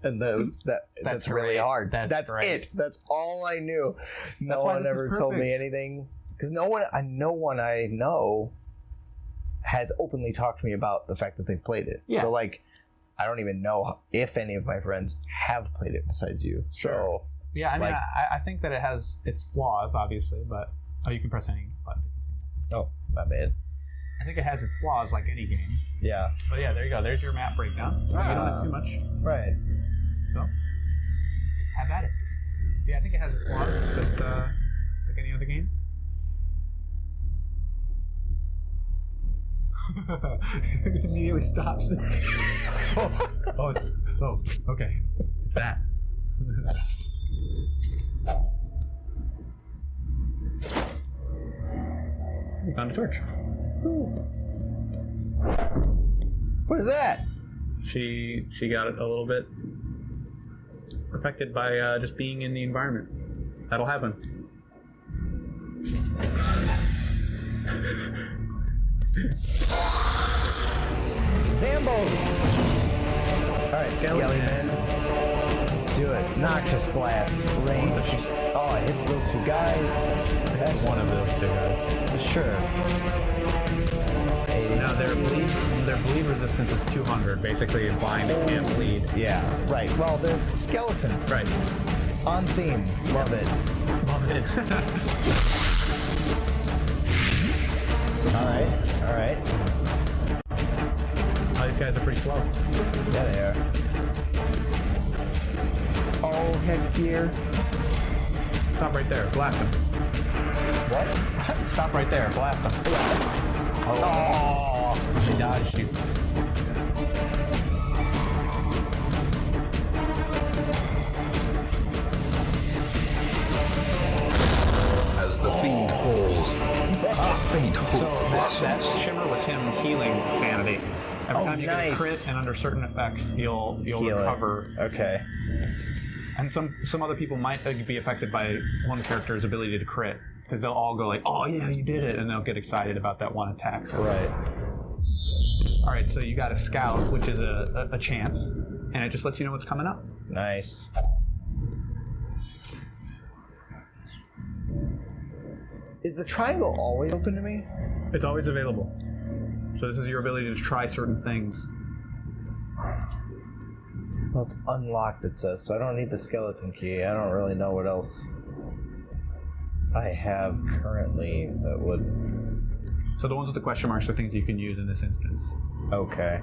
And that's really hard. That's it. That's all I knew. No one ever told me anything. Because no one I know has openly talked to me about the fact that they played it. Yeah. So like, I don't even know if any of my friends have played it besides you. So yeah, I mean, I think that it has its flaws, obviously, but you can press any button to continue. Oh, my bad. I think it has its flaws like any game. Yeah. But yeah, there you go. There's your map breakdown. You don't have too much. Right. So, have at it. Yeah, I think it has its flaws. It's just like any other game. It immediately stops. Okay. It's that. You found a torch. What is that? She got it a little bit affected by just being in the environment. That'll happen. Zambos! Alright, Skeleton. Let's do it. Noxious Blast. Range. Oh, it hits those two guys. That's One of those two guys. Sure. 80. Now their bleed resistance is 200, basically implying they can't bleed. Yeah, right. Well, they're skeletons. Right. On theme. Love it. Love it. Alright. Oh, these guys are pretty slow. Yeah, they are. Oh, heck dear. Stop right there. Blast them. What? Stop right there. Blast them. Oh. They dodged you. As the fiend falls, faint hope blossoms. That shimmer was him healing sanity. Every time you get a nice. crit and under certain effects, you'll Heal it. recover. Okay. And some other people might be affected by one character's ability to crit, because they'll all go like, "Oh yeah, you did it," and they'll get excited about that one attack. So. Right. All right, so you got a scout, which is a chance, and it just lets you know what's coming up. Nice. Is the triangle always open to me? It's always available. So this is your ability to try certain things. Well, it's unlocked, it says, so I don't need the skeleton key. I don't really know what else I have currently that would... So the ones with the question marks are things you can use in this instance. Okay.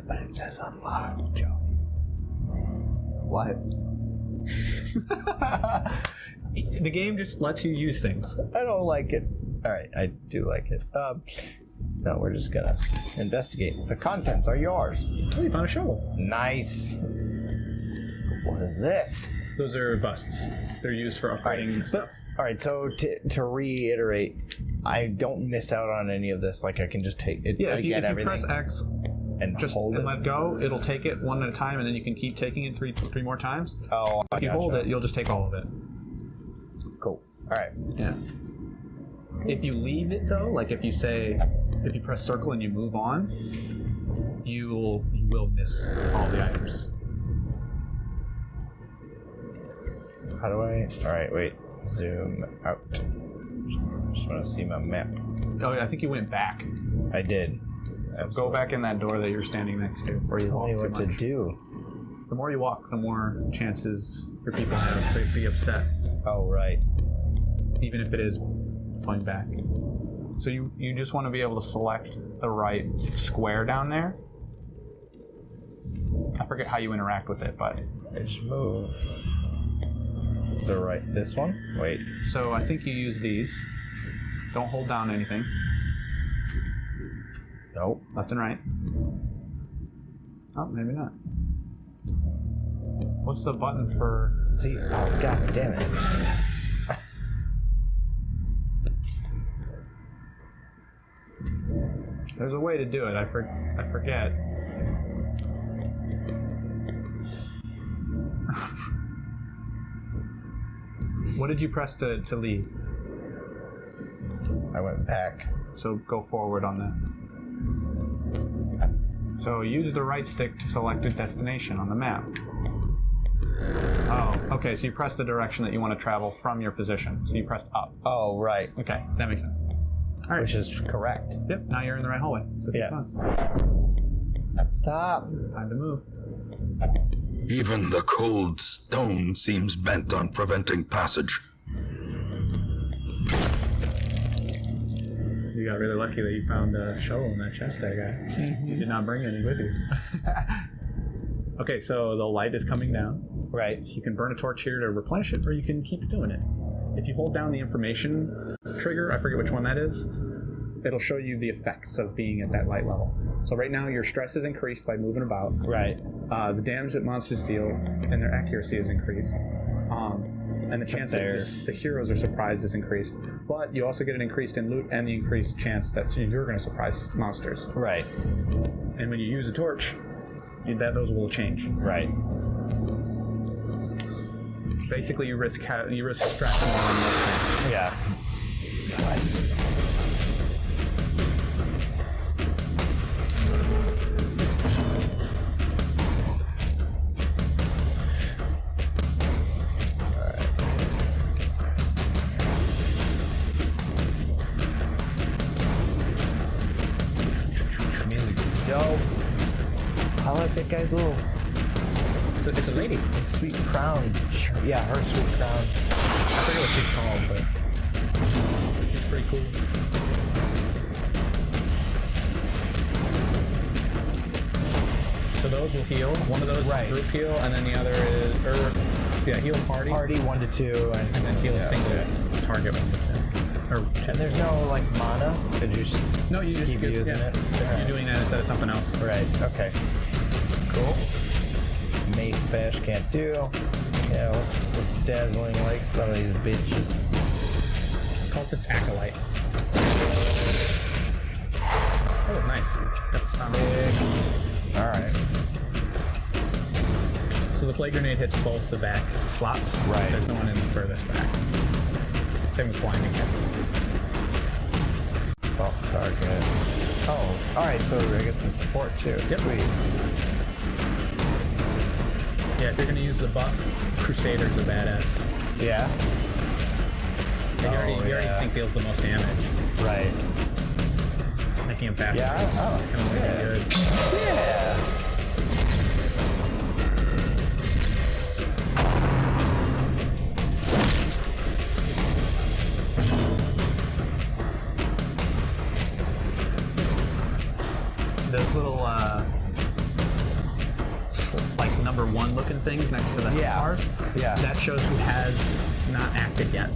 But it says unlocked, Joey. What? The game just lets you use things. I don't like it. All right, I do like it. No, we're just gonna investigate. The contents are yours. Oh, you found a shovel. Nice. What is this? Those are busts. They're used for upgrading stuff. All right, so to reiterate, I don't miss out on any of this. Like I can just take it. Yeah, if you press X and just hold it, let go, it'll take it one at a time, and then you can keep taking it three more times. Oh, if you hold it, you'll just take all of it. Cool. All right. Yeah. If you leave it though, like if you press circle and you move on, you will miss all the items. How do I? All right, wait. Zoom out. Just want to see my map. Oh, yeah, I think you went back. I did. So go back in that door that you're standing next to before you walk. Tell me what to do. The more you walk, the more chances your people have to be upset. Oh, right. Even if it is going back. So you just want to be able to select the right square down there. I forget how you interact with it, but I just move. The right, this one? Wait. So I think you use these. Don't hold down anything. Nope. Left and right. Oh, maybe not. What's the button for... See, oh, god damn it. There's a way to do it. I forget. What did you press to leave? I went back. So go forward on that. So use the right stick to select a destination on the map. Oh, okay, so you press the direction that you want to travel from your position. So you pressed up. Oh, right. Okay, that makes sense. All right. Which is correct. Yep, now you're in the right hallway. So yeah. Stop. Time to move. Even the cold stone seems bent on preventing passage. You got really lucky that you found a shovel in that chest there, guy. Mm-hmm. You did not bring any with you. Okay, so the light is coming down. Right. You can burn a torch here to replenish it, or you can keep doing it. If you hold down the information trigger, I forget which one that is, it'll show you the effects of being at that light level. So right now your stress is increased by moving about. Right. The damage that monsters deal and their accuracy is increased. And the chance that the heroes are surprised is increased. But you also get an increase in loot and the increased chance that you're going to surprise monsters. Right. And when you use a torch, those will change. Right. Basically, you risk stress more on those things. Yeah. This music is dope. I like that guy's little... It's a lady. Sweet crown. Yeah, her sweet crown. I forget what she's called, but she's pretty cool. So those will heal. One of those is group heal, and then the other is heal party. Party 1 to 2, and then heal single target 1 to 2. And there's no like mana. Did you just keep using it? You're doing that instead of something else. Right. Okay. Cool. Mace bash can't do. Yeah, let's dazzling like some of these bitches. Cultist acolyte. Oh, nice. That's sick. All right. So the plague grenade hits both the back slots. Right. There's no one in the furthest back. Same with blinding hits. Off target. Oh, all right. So I get some support too. Yep. Sweet. Yeah, if you're gonna use the buff, Crusader's a badass. Yeah. And you already think deals the most damage. Right. Making him faster. Yeah. Oh. Yeah. Good. Yeah. Those little number 1 looking things next to the bars. Yeah. That shows who has not acted yet.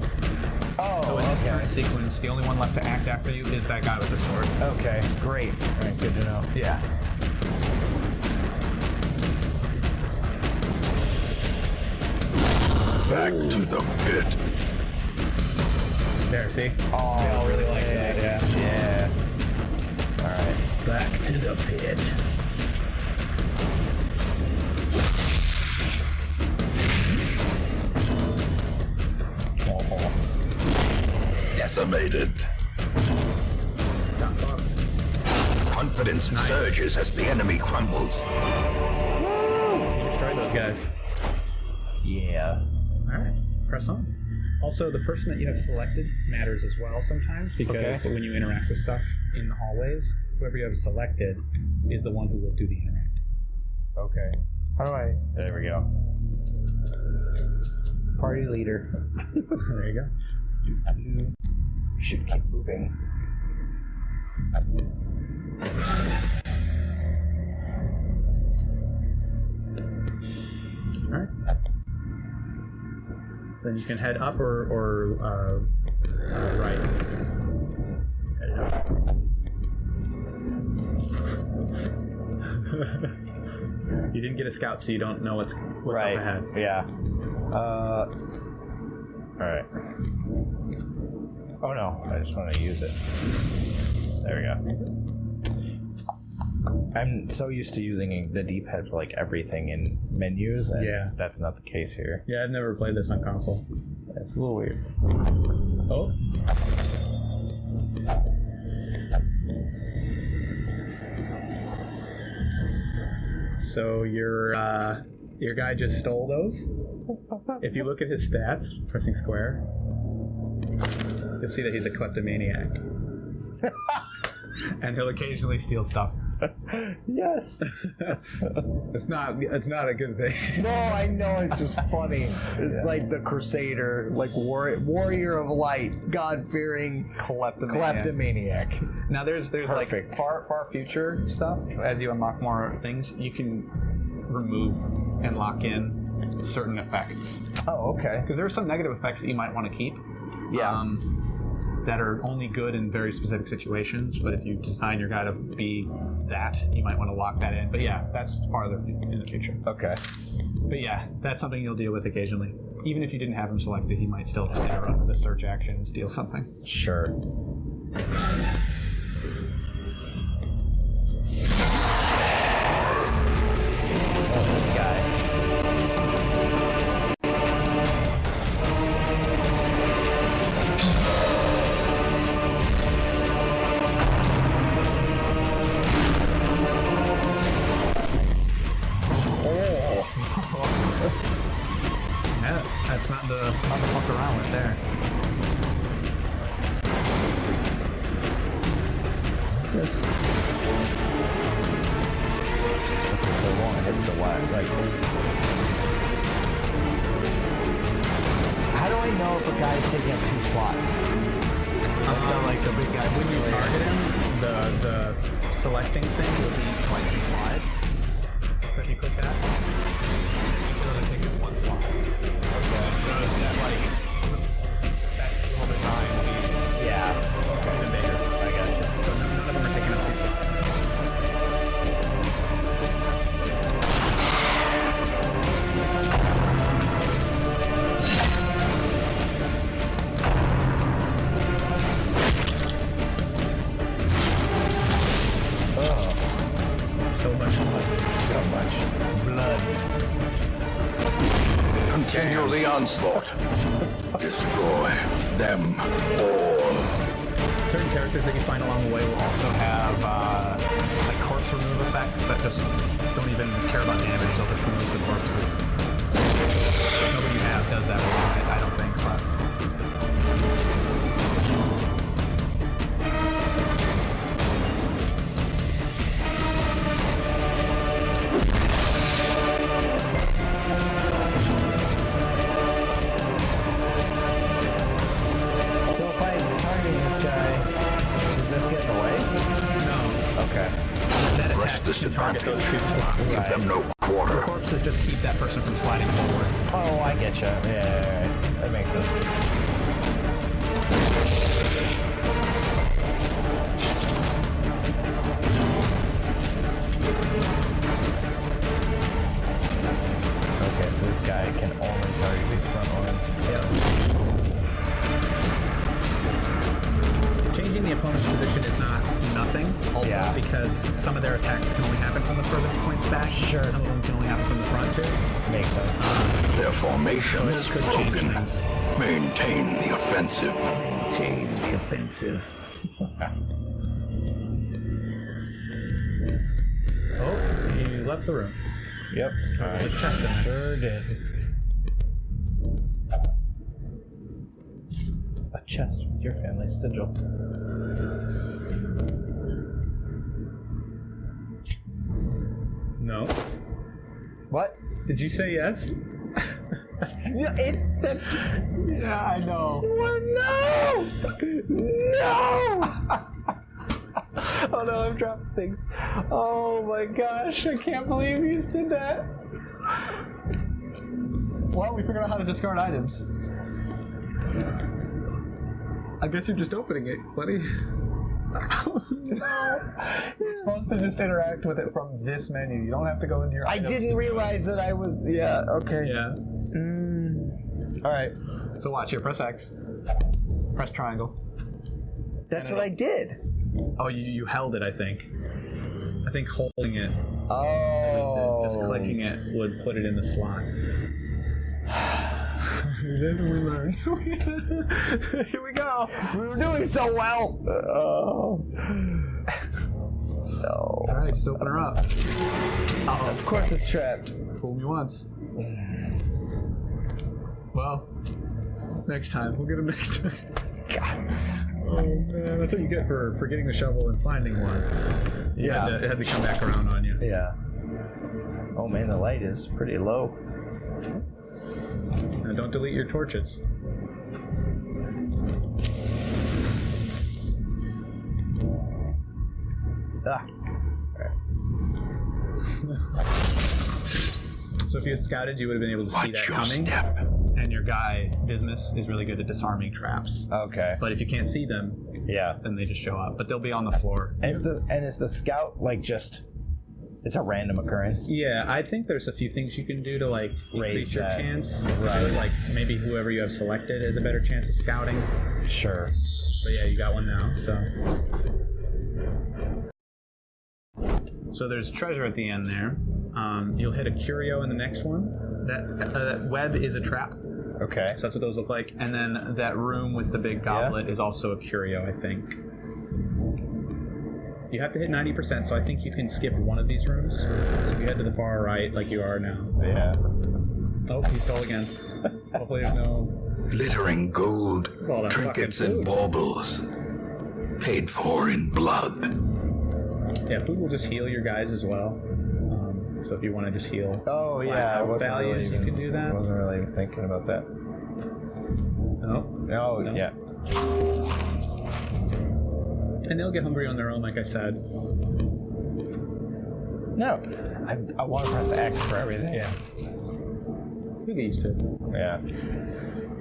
Oh, so in this current sequence, the only one left to act after you is that guy with the sword. Okay, great. All right, good to know. Yeah. Back to the pit. There, see? Oh, they all really like that, Yeah. All right. Back to the pit. Decimated. Confidence surges as the enemy crumbles. You destroyed those guys. Yeah. Alright, press on. Also, the person that you have selected matters as well sometimes, because when you interact with stuff in the hallways, whoever you have selected is the one who will do the interact. Okay. How do I... There we go. Party leader. There you go. You should keep moving. Alright. Then you can head up or right. Head up. You didn't get a scout, so you don't know what's up ahead. Yeah. Alright. Oh no, I just want to use it. There we go. I'm so used to using the D-pad for like everything in menus, and that's not the case here. Yeah, I've never played this on console. It's a little weird. Oh. So your guy just stole those. If you look at his stats, pressing square, you'll see that he's a kleptomaniac. And he'll occasionally steal stuff. Yes. It's not a good thing. No, I know, it's just funny. It's like the Crusader, like warrior of light, God-fearing kleptomaniac. Now there's like far future stuff. As you unlock more things, you can remove and lock in certain effects. Oh, okay. Because there are some negative effects that you might want to keep. Yeah. That are only good in very specific situations, but if you design your guy to be that, you might want to lock that in. But yeah, that's farther in the future. Okay. But yeah, that's something you'll deal with occasionally. Even if you didn't have him selected, he might still just interrupt the search action and steal something. Sure. Oh, this guy. That's not the fuck around with there. What's this? Okay, so I won't hit the wire. Like, how do I know if a guy's taking up 2 slots? Like the big guy, when you target him, the selecting thing will be twice as wide. So if you click that, it only takes up 1 slot. Okay. So that little design will be even bigger. I gotcha. So none of them are taking up 2 slots. So much blood. Continue the onslaught. Destroy them all. Certain characters that you find along the way will also have like corpse remove effects that just don't even care about damage. They'll just remove the corpses. Nobody you have does that a lot, I don't think, but... So if I'm targeting this guy, does this get in the way? No. Okay. That press attack this can target advantage. those 2 slots. Give them no quarter. Corpses just keep that person from sliding forward. Oh, I get you. Yeah, that makes sense. Okay, so this guy can only target these front ones. Yep. Changing the opponent's position is not nothing, also because some of their attacks can only happen from the furthest points back. Sure. Some of them can only happen from the front too. Makes sense. Their formation is could change broken. things. Maintain the offensive. Maintain the offensive. Oh, you left the room. Yep. There's a chest in there. Sure did. A chest with your family's sigil. No. What? Did you say yes? That's. Yeah, I know. No! No! Oh no, I'm dropping things. Oh my gosh, I can't believe you did that. Well, we figured out how to discard items. I guess you're just opening it, buddy. No. You're supposed to just interact with it from this menu. You don't have to go into your I items. didn't realize that I was. Yeah, okay. Yeah. Alright. So watch here. Press X. Press triangle. That's what I did. Oh, you held it, I think. I think holding it, Oh. just clicking it would put it in the slot. Then we learn. Here we go. We were doing so well. Oh. No. All right, just open her up. Of course it's trapped. Fool me once. Well, next time. We'll get him next time. God. Oh man, that's what you get for getting the shovel and finding one. It had to come back around on you. Yeah. Oh man, the light is pretty low. Now don't delete your torches. Ah. So if you had scouted, you would have been able to see that Watch your coming. step. And your guy, Dismas, is really good at disarming traps. Okay. But if you can't see them, Yeah. then they just show up. But they'll be on the floor. And is the scout like just? It's a random occurrence. Yeah, I think there's a few things you can do to like Raise increase your that. chance. Right. Like maybe whoever you have selected has a better chance of scouting. Sure. But yeah, you got one now. So there's treasure at the end there. You'll hit a curio in the next one. That web is a trap. Okay. So that's what those look like. And then that room with the big goblet is also a curio, I think. You have to hit 90%, so I think you can skip one of these rooms. So if you head to the far right, like you are now. Yeah. Oh, he stole again. Hopefully there's no... Glittering gold, all that trinkets fucking and food. baubles. Paid for in blood. Yeah, food will just heal your guys as well. So if you want to just heal... Oh yeah. I wasn't values, really you even, can do that. I wasn't really even thinking about that. No. Oh No. yeah. And they'll get hungry on their own, like I said. No. I want to press X for everything. Yeah. You'll get used to it. Yeah.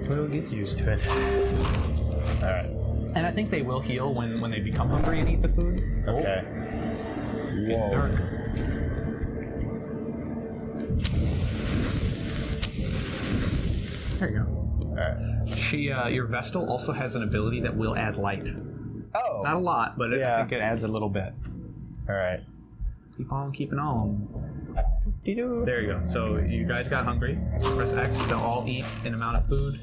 We'll get used to it. All right. And I think they will heal when they become hungry and eat the food. Okay. Whoa. Dark. There you go. All right. Your Vestal also has an ability that will add light. Oh. Not a lot, but Yeah. I think it adds a little bit. All right. Keep on keeping on. There you go. So you guys got hungry. Press X. They'll all eat an amount of food,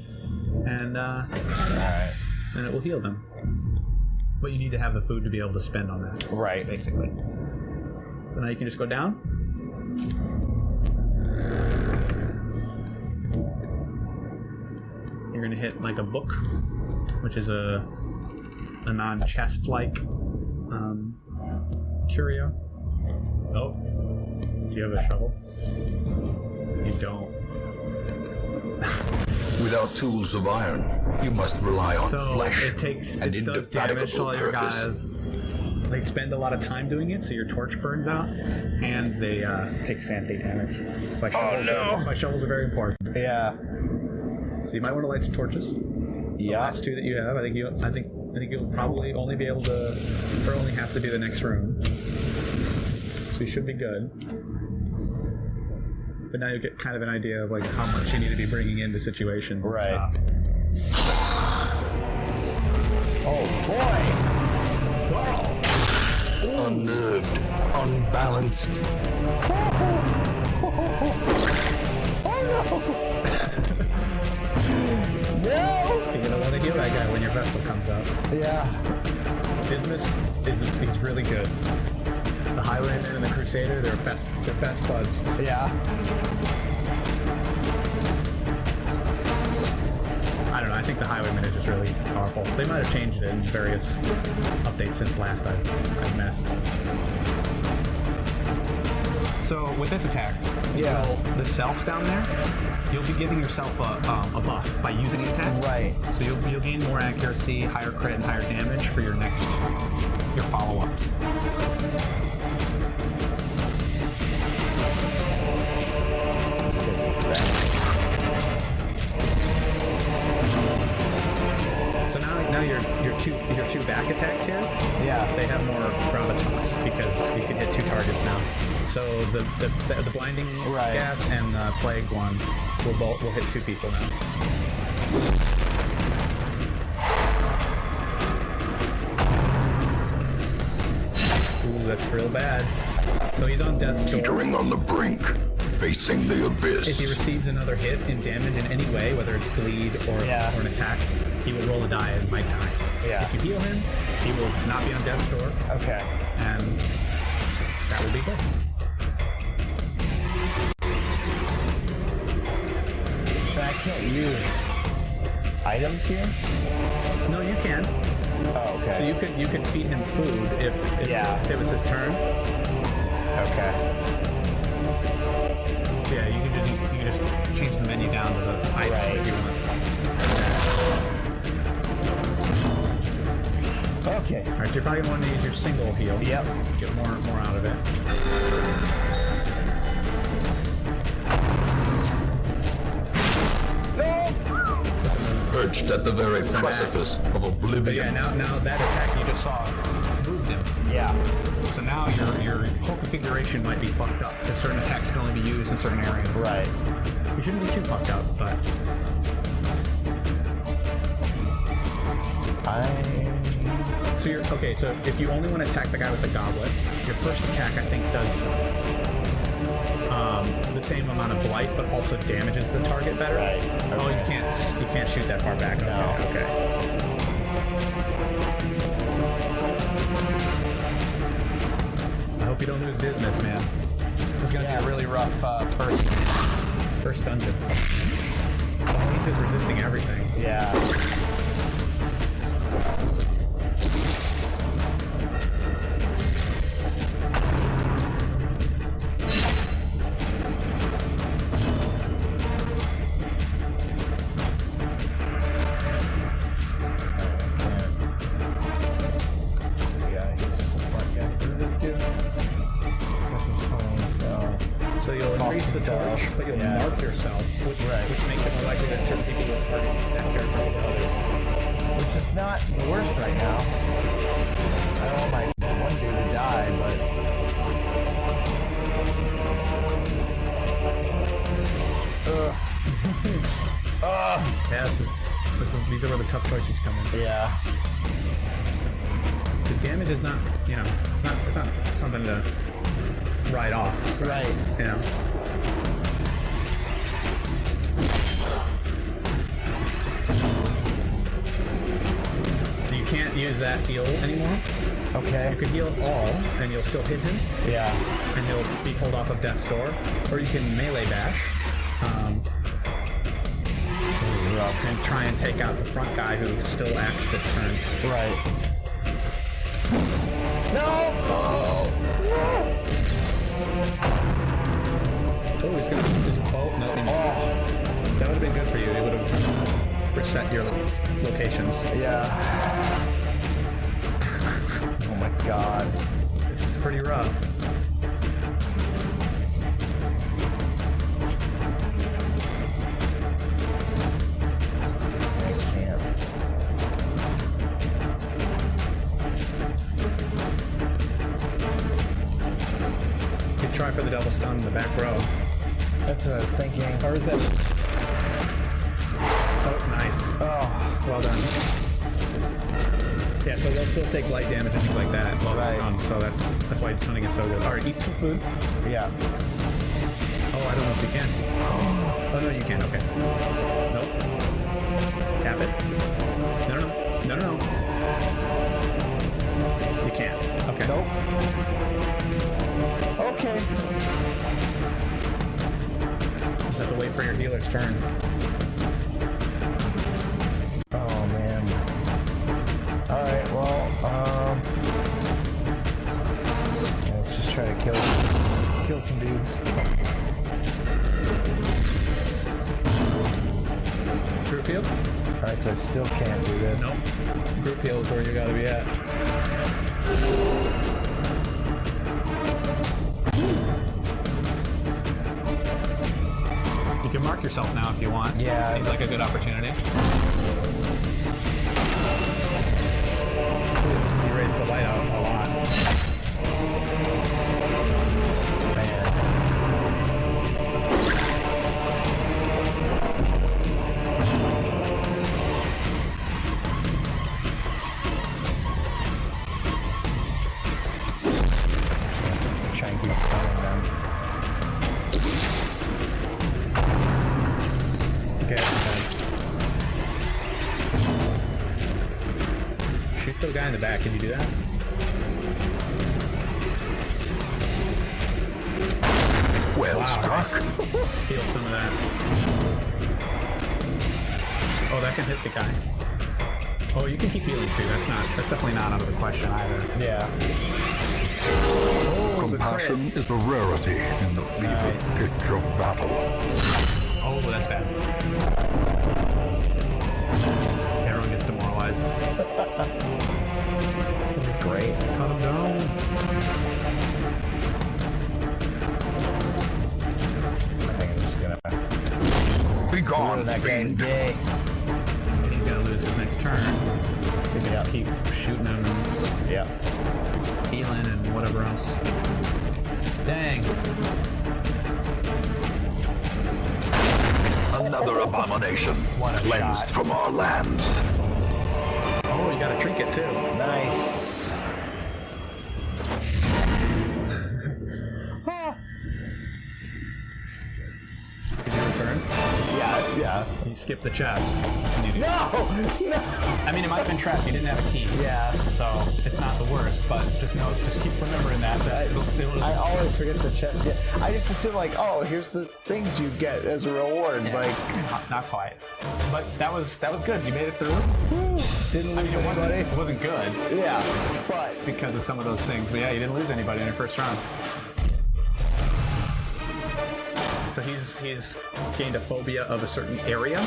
and All right. and it will heal them. But you need to have the food to be able to spend on that. Right. Basically. So now you can just go down. You're gonna hit like a book, which is a non-chest like curio. Oh, do you have a shovel? You don't. Without tools of iron, you must rely on So flesh it takes and it does damage to indefatigable all your purpose. guys. they spend a lot of time doing it, so your torch burns out, and they take sanity damage. So my shovels are very important. Yeah. So you might want to light some torches. The last 2 that you have, I think you'll probably only be able to, or only have to do the next room. So you should be good. But now you get kind of an idea of like how much you need to be bringing into situations. Right. Oh boy! Wow! Unnerved, unbalanced. No! You're gonna want to heal that guy when your Vestal comes out. Yeah. Dismas is really good. The Highwayman and the Crusader, they're best buds. Yeah. I don't know, I think the Highwayman is just really powerful. They might have changed it in various updates since last I've messed. So with this attack, the self down there, you'll be giving yourself a buff by using the attack. Right. So you'll gain more accuracy, higher crit, and higher damage for your follow-ups. This guy's the best. So now your two back attacks here. Yeah. They have more gravitas because you can hit 2 targets now. So the blinding gas and the plague one will hit 2 people now. Ooh, that's real bad. So he's on death's door. Teetering on the brink, facing the abyss. If he receives another hit in damage in any way, whether it's bleed or an attack, he will roll a die and might die. Yeah. If you heal him, he will not be on death's door. Okay. And that will be good. But I can't use items here? No, you can. Oh, okay. So you could feed him food if it was his turn. Okay. Yeah, you can just change the menu down to the item if you want. Okay. All right, so you're probably going to use your single heal. Yep. Get more out of it. Perched at the very precipice of oblivion. But yeah, now that attack you just saw moved him. Yeah. So now your whole configuration might be fucked up because certain attacks can only be used in certain areas. Right. You shouldn't be too fucked up, but So if you only want to attack the guy with the goblet, your first attack I think does the same amount of blight, but also damages the target better. Right. Okay. Oh, you can't shoot that far back. No. Okay. I hope you don't lose business, man. This is gonna be a really rough first dungeon. Oh, he's just resisting everything. Yeah. So you'll increase the torch, but you'll mark yourself, which makes it more likely that certain people will target that character over others. Which is not the worst right now. I don't want my one dude to die, but... Yeah, these are where the tough choices come in. Yeah. The damage is not, it's not something to write off. Right. You know. So you can't use that heal anymore. Okay. You could heal all, and you'll still hit him. Yeah. And he'll be pulled off of death's door. Or you can melee bash. This is rough. And try and take out the front guy who still acts this turn. Right. No! Oh, he's gonna just no. That would have been good for you. It would have reset your locations. Yeah. Oh my god. This is pretty rough. I can't. Good try for the double stun in the back row. That's what I was thinking. Or is that? Oh, nice. Oh, Well done. Yeah, so they'll still take light damage and things like that while they're on, so that's why stunning is so good. Alright, eat some food. yeah. Oh, I don't know if you can. Oh, no, you can, okay. Nope. Tap it. No. You can't. Okay. Nope. Okay. Just have to wait for your healer's turn. Oh man. Alright, well, let's just try to kill some dudes. Group heal? Alright, so I still can't do this. Nope. Group heal is where you gotta be at. You can mark yourself now if you want. Yeah. Seems like a good opportunity. You raised the light out a lot. Man. Try and keep stunning them. Okay. Shoot the guy in the back. Can you do that? Well struck. Feel some of that. Oh, that can hit the guy. Oh, you can keep healing too. That's definitely not out of the question either. Yeah. Compassion is a rarity in the fevered pitch of battle. Oh, that's bad. Everyone gets demoralized. This is great. Cut him down. I think I'm just gonna Be gone, ruin that guy's fiend. day. He's gonna lose his next turn. Yeah. Keep shooting him and Yeah. healing and whatever else. Dang. Another abomination cleansed from our lands. Oh, you got a trinket too. Nice. Did you return? Yeah. You skipped the chest. You do. No! I mean, it might have been trapped. You didn't have a key. Yeah. So it's not the worst, but just keep remembering that. I always forget the chest. Yeah. I just assume like, oh, here's the things you get as a reward. Yeah. Like, not quite. But that was good. You made it through. didn't lose It anybody. wasn't good Yeah, but because of some of those things. But yeah, you didn't lose anybody in your first round. So he's gained a phobia of a certain area.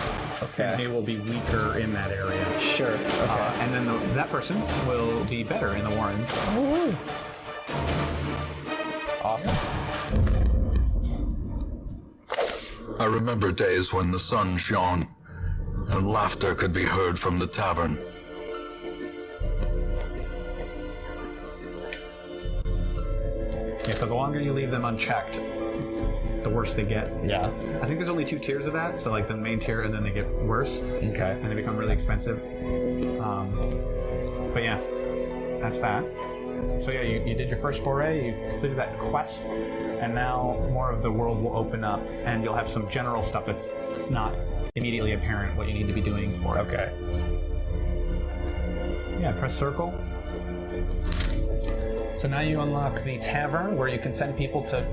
Okay. And he will be weaker in that area. sure. Okay. And then that person will be better in the Warrens. Woo. Awesome. I remember days when the sun shone and laughter could be heard from the tavern. Yeah, so the longer you leave them unchecked, the worse they get. Yeah. I think there's only 2 tiers of that, so like the main tier and then they get worse. Okay. And they become really expensive. But yeah, that's that. So yeah, you did your first foray, you completed that quest, and now more of the world will open up and you'll have some general stuff that's not immediately apparent what you need to be doing for it. Okay. Yeah, press circle. So now you unlock the tavern where you can send people to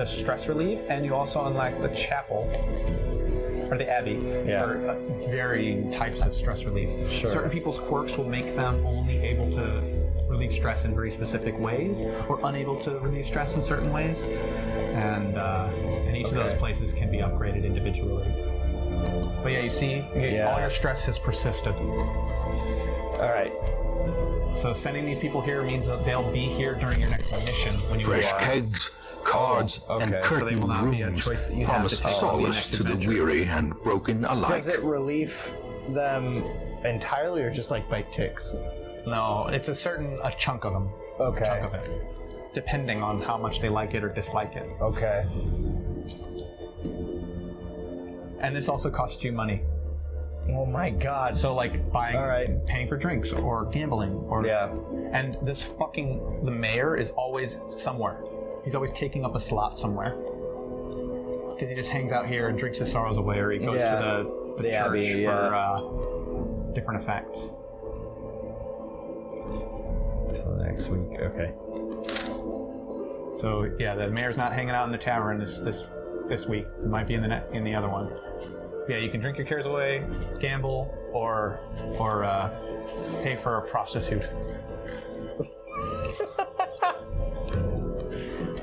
stress relief, and you also unlock the chapel, or the abbey, for varying types of stress relief. Sure. Certain people's quirks will make them only able to relieve stress in very specific ways, or unable to relieve stress in certain ways, and each of those places can be upgraded individually. But yeah, you see, all your stress has persisted. All right. So sending these people here means that they'll be here during your next mission when you Fresh kegs, cards, and curtained rooms promise solace to the weary and broken alike. Does it relieve them entirely, or just like by ticks? No, it's a chunk of them. Okay. Chunk of it, depending on how much they like it or dislike it. Okay. And this also costs you money. Oh my god. So like paying for drinks or gambling or and the mayor is always somewhere. He's always taking up a slot somewhere. Because he just hangs out here and drinks his sorrows away, or he goes to the church Abbey, for different effects. Until next week, okay. So yeah, the mayor's not hanging out in the tavern this week. It might be in the other one. Yeah, you can drink your cares away, gamble, or pay for a prostitute.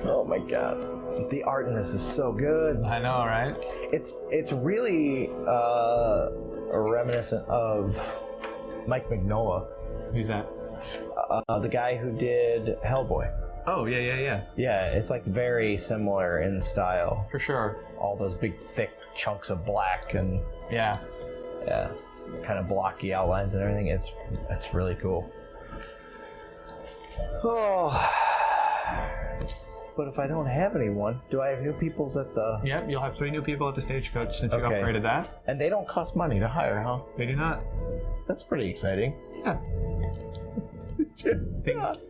Oh my god, the art in this is so good. I know, right? It's really reminiscent of Mike Mignola. Who's that? The guy who did Hellboy. Oh yeah. Yeah, it's like very similar in style. For sure. All those big thick chunks of black and yeah, kind of blocky outlines and everything. It's really cool. Oh. But if I don't have anyone, do I have new peoples at the... Yep, you'll have 3 new people at the Stagecoach since you upgraded that. And they don't cost money to hire, huh? They do not. That's pretty exciting. Yeah.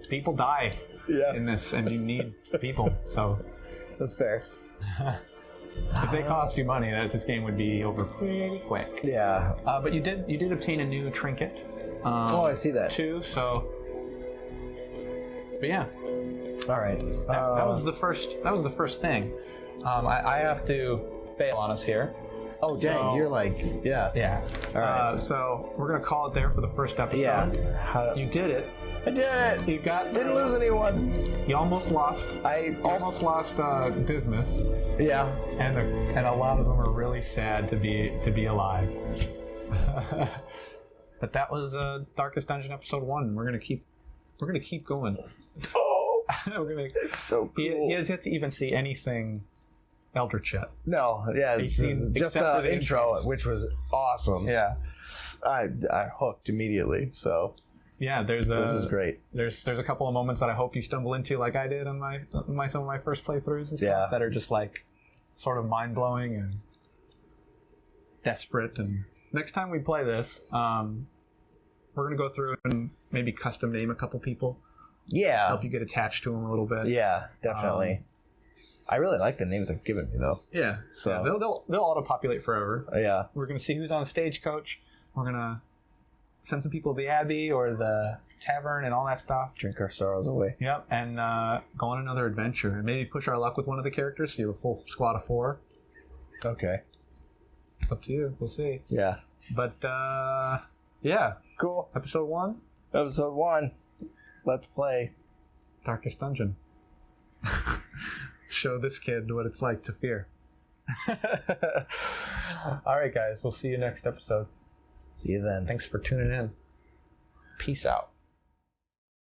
People die in this, and you need people, so... That's fair. If they cost you money, this game would be over pretty quick. Yeah. But you did obtain a new trinket. I see that. Too, so... But yeah. All right. That was the first thing. I have to bail on us here. Oh dang! You're like yeah. All right. So we're gonna call it there for the first episode. Yeah. You did it. I did it. You didn't lose anyone. You almost lost. I almost lost Dismas. Yeah. And a lot of them are really sad to be alive. But that was Darkest Dungeon episode 1. We're gonna keep going. It's so cool. He has yet to even see anything Eldritch yet. No, yeah, He's seen just the intro, which was awesome. Yeah, I hooked immediately. So yeah, this is great. There's a couple of moments that I hope you stumble into, like I did on some of my first playthroughs and stuff, that are just like sort of mind blowing and desperate. And next time we play this, we're gonna go through and maybe custom name a couple people. Yeah. Help you get attached to them a little bit. Yeah, definitely. I really like the names they've given me, though. Yeah. So yeah, they'll auto-populate forever. Yeah. We're going to see who's on Stagecoach. We're going to send some people to the Abbey or the tavern and all that stuff. Drink our sorrows away. Yep. And go on another adventure. And maybe push our luck with one of the characters so you have a full squad of 4. Okay. It's up to you. We'll see. Yeah. But, yeah. Cool. Episode 1? Episode 1. Let's play Darkest Dungeon. Show this kid what it's like to fear. Alright guys, we'll see you next episode. See you then. Thanks for tuning in. Peace out.